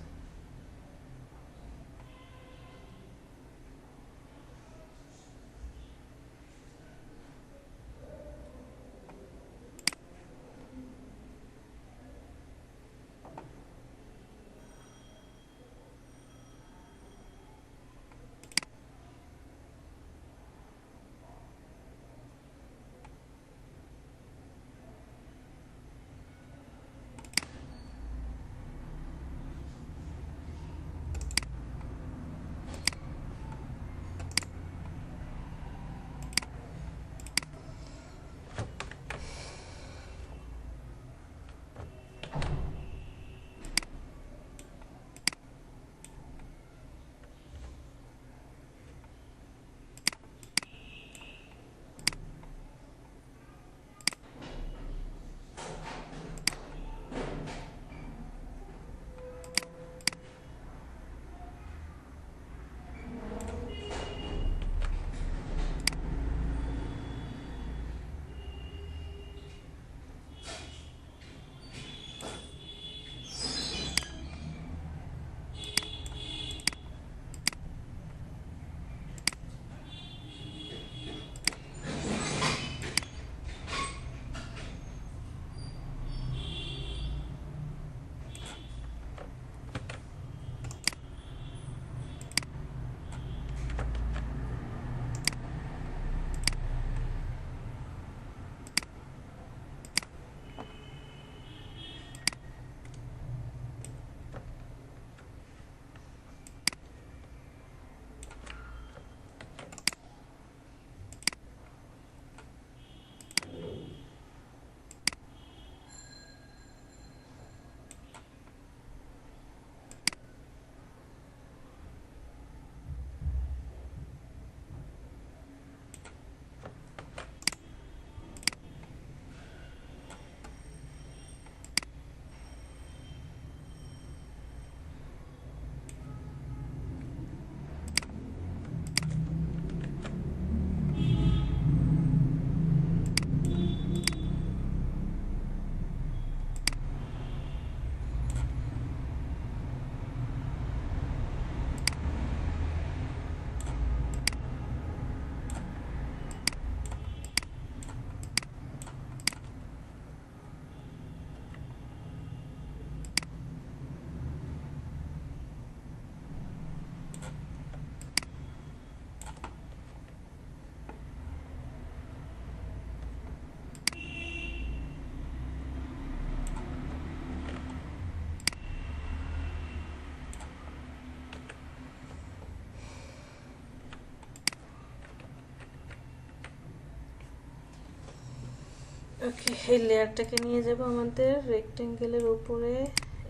ওকে, এই লেয়ারটাকে নিয়ে যাব আমাদের রেক্টেঙ্গেলের উপরে।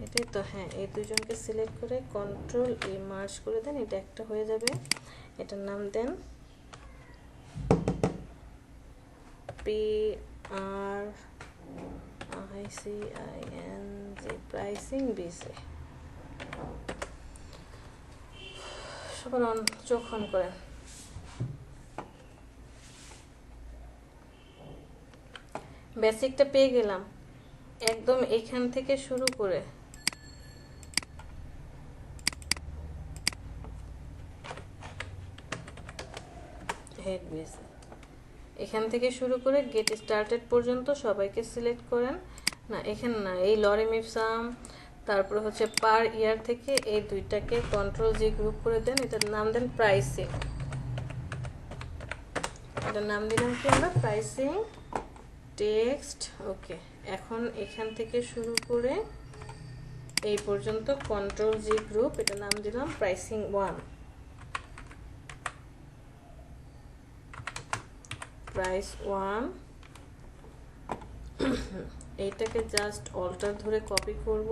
এটাই তো, হ্যাঁ, এই দুজনকে সিলেক্ট করে কন্ট্রোল এ মার্জ করে দেন, এটা একটা হয়ে যাবে। এটার নাম দেন PRICING, প্রাইসিং বিসি। সবার চোখ অন করেন। বেসিকটা পেয়ে গেলাম, একদম এখান থেকে শুরু করে হেড বেস, এখান থেকে শুরু করে গেট স্টার্টেড পর্যন্ত সবাইকে সিলেক্ট করেন। না, এখানে না, এই লরেম ইপসাম, তারপরে হচ্ছে পার ইয়ার থেকে এই দুইটাকে কন্ট্রোল জি গ্রুপ করে দেন। এটার নাম দেন প্রাইসিং। এটার নাম দিলাম কি আমরা, প্রাইসিং টেক্সট। ওকে, এখন এখান থেকে শুরু করে এই পর্যন্ত কন্ট্রোল জি গ্রুপ, এটার নাম দিলাম প্রাইসিং 1, প্রাইস 1। এইটাকে জাস্ট অল্টার ধরে কপি করব,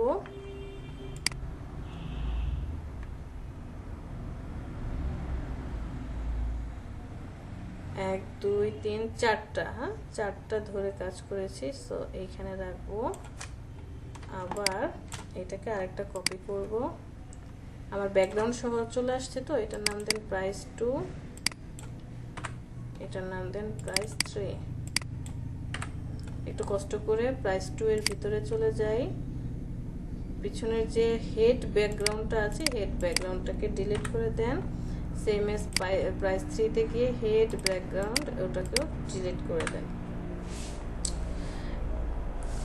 1 2 3 4টা, হ্যাঁ 4টা ধরে কাজ করেছি। সো এইখানে রাখবো। আবার এটাকে আরেকটা কপি করব, আমার ব্যাকগ্রাউন্ড সহ চলে আসছে। তো এটার নাম দেন প্রাইস 2, এটার নাম দেন প্রাইস 3। একটু কষ্ট করে প্রাইস 2 এর ভিতরে চলে যাই। পিছনের যে হেড ব্যাকগ্রাউন্ডটা আছে, হেড ব্যাকগ্রাউন্ডটাকে ডিলিট করে দেন। সেম এস প্রাইস 3 তে গিয়ে হেড ব্যাকগ্রাউন্ড ওটাকেও ডিলিট করে দেন।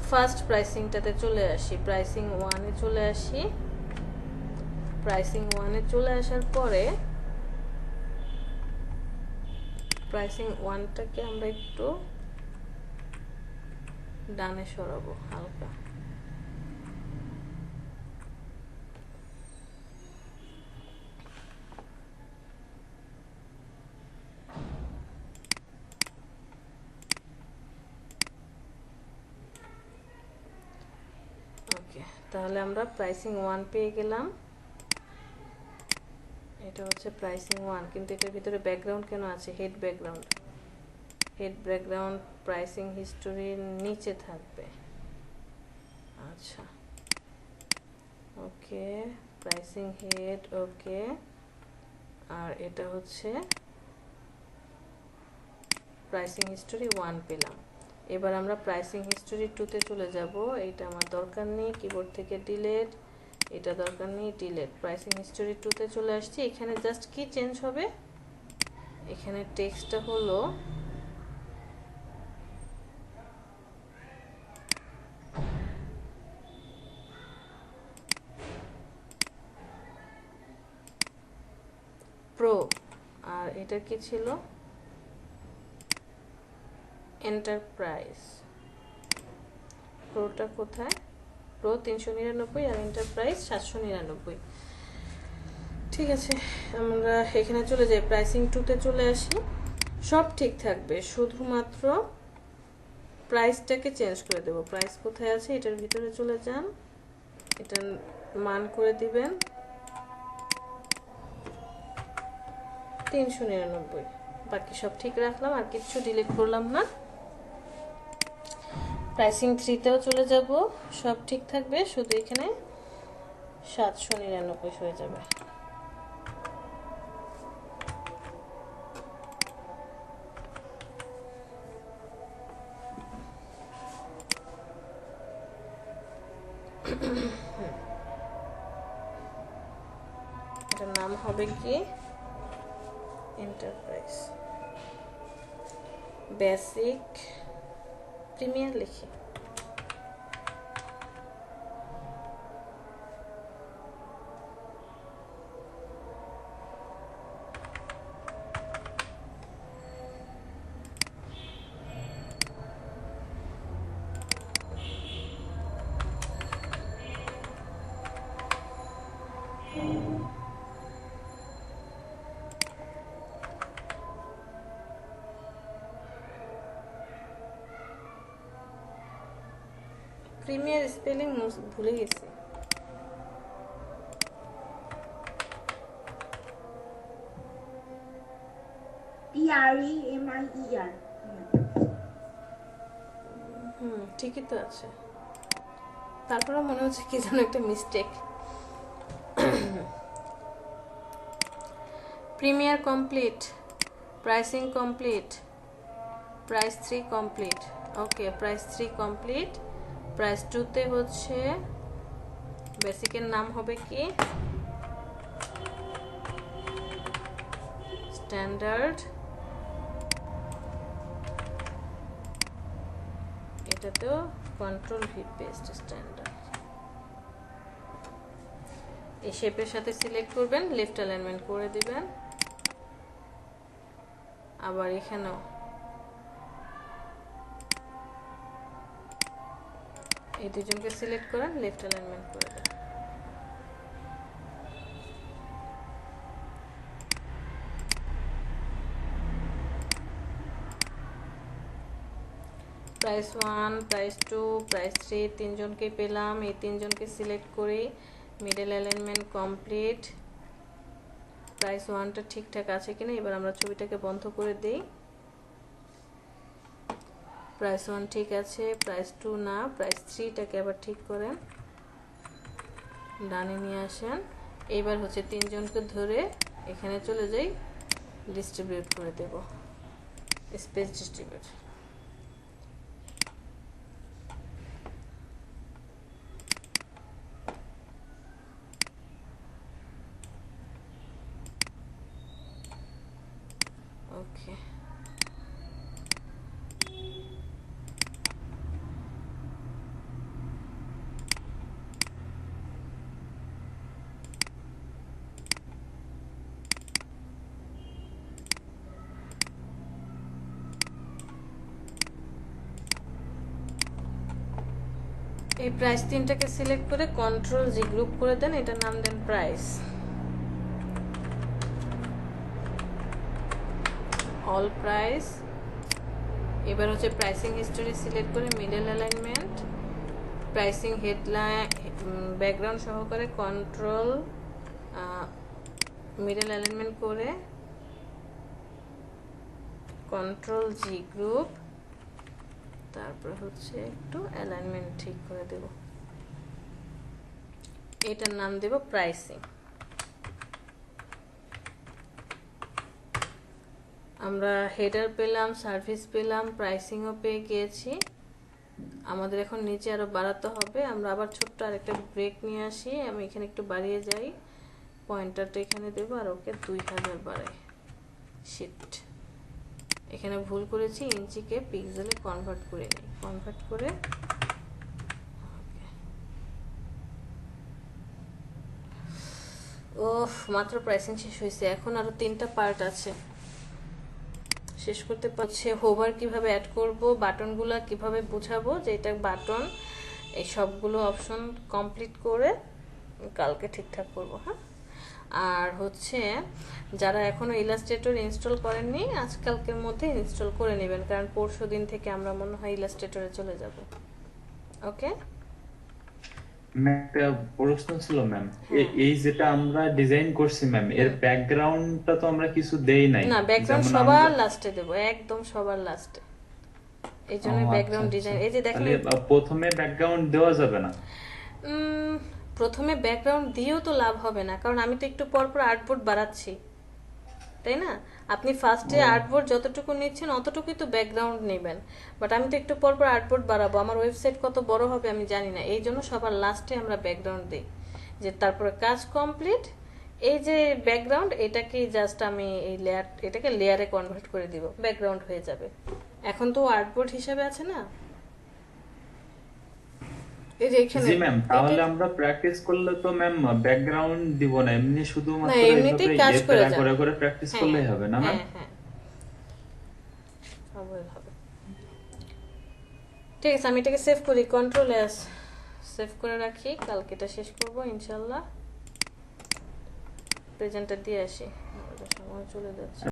ফার্স্ট প্রাইসিংটাতে চলে আসি, প্রাইসিং 1 এ চলে আসি। প্রাইসিং 1 এ চলে আসার পরে প্রাইসিং 1টাকে আমরা একটু ডানে সরাবো হালকা। ওকে, তাহলে আমরা প্রাইসিং 1 পেয়ে গেলাম। এটা হচ্ছে প্রাইসিং 1, কিন্তু এটার ভিতরে ব্যাকগ্রাউন্ড কেন আছে, head background. Head background pricing হিস্টোরির নিচে থাকবে। আচ্ছা, ওকে, প্রাইসিং হেড, ওকে। আর এটা হচ্ছে প্রাইসিং হিস্টোরি 1 পেলাম। এবার আমরা প্রাইসিং হিস্টোরি 2 তে চলে যাব। এটা আমার দরকার নেই, কিবোর্ড থেকে ডিলিট। এটা দরকার নেই, ডিলিট। প্রাইসিং হিস্টোরি 2 তে চলে আসছি। এখানে জাস্ট কি চেঞ্জ হবে, এখানে টেক্সটটা হলো প্রো, আর এটা কি ছিল, এন্টারপ্রাইজ। প্রোটা কোথায়, প্রো 399 আর এন্টারপ্রাইজ 799। ঠিক আছে, আমরা এখানে চলে যাই, প্রাইসিং 2 তে চলে আসি। সব ঠিক থাকবে, শুধুমাত্র প্রাইসটাকে চেঞ্জ করে দেব। প্রাইস কোথায় আছে, এটার ভিতরে চলে যান, এটার মান করে দিবেন 399। বাকি সব ঠিক রাখলাম, আর কিছু ডিলিট করলাম না। প্রাইসিং 3 তেও চলে যাব, সব ঠিক থাকবে, শুধু এখানে 799 হয়ে যাবে। এটার নাম হবে কি, এন্টারপ্রাইজ বেসিক প্রিমিয়ার লিখি। প্রিমিয়ার স্পেলিং ভুলে গেছি। PREMIER। ঠিকই তো আছে, তারপরে মনে হচ্ছে কি যেন একটা mistake. Premier complete, pricing complete, price 3 complete. Okay, price 3 complete. Price 2তে হচ্ছে বেসিকের নাম হবে কি স্ট্যান্ডার্ড, এটাতেও কন্ট্রোল ভি পেস্ট স্ট্যান্ডার্ড। এই শেপের সাথে সিলেক্ট করবেন, লেফট অ্যালাইনমেন্ট করে দিবেন। আবার এখানেও এই দুজনকে সিলেক্ট করেন, লেফট অ্যালাইনমেন্ট করে দেন। প্রাইস 1, প্রাইস 2, প্রাইস 3 তিনজনকে পেলাম। এই তিনজনকে সিলেক্ট করে মিডল অ্যালাইনমেন্ট কমপ্লিট। প্রাইস 1টা ঠিকঠাক আছে কিনা এবার আমরা ছবিটাকে বন্ধ করে দেই। প্রাইস 1 ঠিক আছে, প্রাইস 2 না, প্রাইস 3টাকে আবার ঠিক করেন, ডানে নিয়ে আসেন। এইবার হচ্ছে তিনজনকে ধরে এখানে চলে যাই, ডিস্ট্রিবিউট করে দেব, স্পেস ডিস্ট্রিবিউট। ওকে, এই প্রাইস 3টাকে সিলেক্ট করে কন্ট্রোল জি গ্রুপ করে দেন, এটার নাম দেন প্রাইস, অল প্রাইস। এবার হচ্ছে প্রাইসিং হিস্টোরি সিলেক্ট করে middle alignment, pricing headline background সহকারে কন্ট্রোল মিডল অ্যালাইনমেন্ট করে কন্ট্রোল জি গ্রুপ, তারপর হচ্ছে একটু অ্যালাইনমেন্ট ঠিক করে দেব, এটার নাম দেব প্রাইসিং। আমরা হেডার পেলাম, সার্ভিস পেলাম, প্রাইসিংও পেয়ে গিয়েছি। আমাদের এখন নিচে আরো বাড়াতে হবে। আমরা আবার ছোট্ট আরেকটা ব্রেক নিয়ে আসি, আমি এখানে একটু বাড়িয়ে যাই, পয়েন্টারটা এখানে দেবো আর ওকে 2000 বাড়াই। শিট, এখানে ভুল করেছি, ইঞ্চিকে পিক্সেলে কনভার্ট করে নিই, কনভার্ট করে ওফ, মাত্র প্রাইসিং শেষ হয়েছে, এখন আরো 3টা পার্ট আছে শেষ করতে পারছে। হোভার কিভাবে অ্যাড করব, বাটনগুলো কিভাবে বুঝাবো যে এটা বাটন, এই সবগুলো অপশন কমপ্লিট করে কালকে ঠিকঠাক করব। হ্যাঁ, আর হচ্ছে যারা এখনো ইলাস্ট্রেটর ইনস্টল করেননি আজকালকের মধ্যে ইনস্টল করে নেবেন, কারণ পরশুদিন থেকে আমরা মনে হয় ইলাস্ট্রেটরে চলে যাব। ওকে, একটা প্রশ্ন ছিল ম্যাম, এই যেটা আমরা ডিজাইন করছি ম্যাম, এর ব্যাকগ্রাউন্ডটা তো আমরা কিছু দেই নাই। না, ব্যাকগ্রাউন্ড যেমন সবার আমরা- লাস্টে দেব, একদম সবার লাস্টে। এই জন্য ও, ব্যাকগ্রাউন্ড আচ্ছা, ডিজাইন, আচ্ছা। এই যে দেখেন তাহলে প্রথমে ব্যাকগ্রাউন্ড দেওয়া যাবে না? প্রথমে ব্যাকগ্রাউন্ড দিয়েও তো লাভ হবে না, কারণ আমি তো একটু পর পর আর্টবোর্ড বাড়াচ্ছি, তাই না? আপনি ফার্স্টে আর্টবোর্ড যতটুকু নিচ্ছেন অতটুকুই তো ব্যাকগ্রাউন্ড নেবেন, বাট আমি তো একটু পর পর আর্টবোর্ড বাড়াবো, আমার ওয়েবসাইট কত বড় হবে আমি জানি না, এই জন্য সবার লাস্টে আমরা ব্যাকগ্রাউন্ড দিই, যে তারপরে কাজ কমপ্লিট। এই যে ব্যাকগ্রাউন্ড, এটাকে জাস্ট আমি এই লেয়ার, এটাকে লেয়ারে কনভার্ট করে দিব, ব্যাকগ্রাউন্ড হয়ে যাবে। এখন তো আর্টবোর্ড হিসাবে আছে না, এই যে এখানে জি ম্যাম, তাহলে আমরা প্র্যাকটিস করলে তো ম্যাম ব্যাকগ্রাউন্ড দিব না, এমনি শুধুমাত্র না, এমনিতেই এইভাবে কাজ করে যান। করে করে প্র্যাকটিস করলেই হবে না ম্যাম? হ্যাঁ হ্যাঁ, হবে হবে। ঠিক আছে, আমি এটাকে সেভ করি, কন্ট্রোল এস সেভ করে রাখি, কালকে এটা শেষ করবো ইনশাল্লাহ। প্রেজেন্টটা দিয়ে আসি, সময় চলে যাচ্ছে।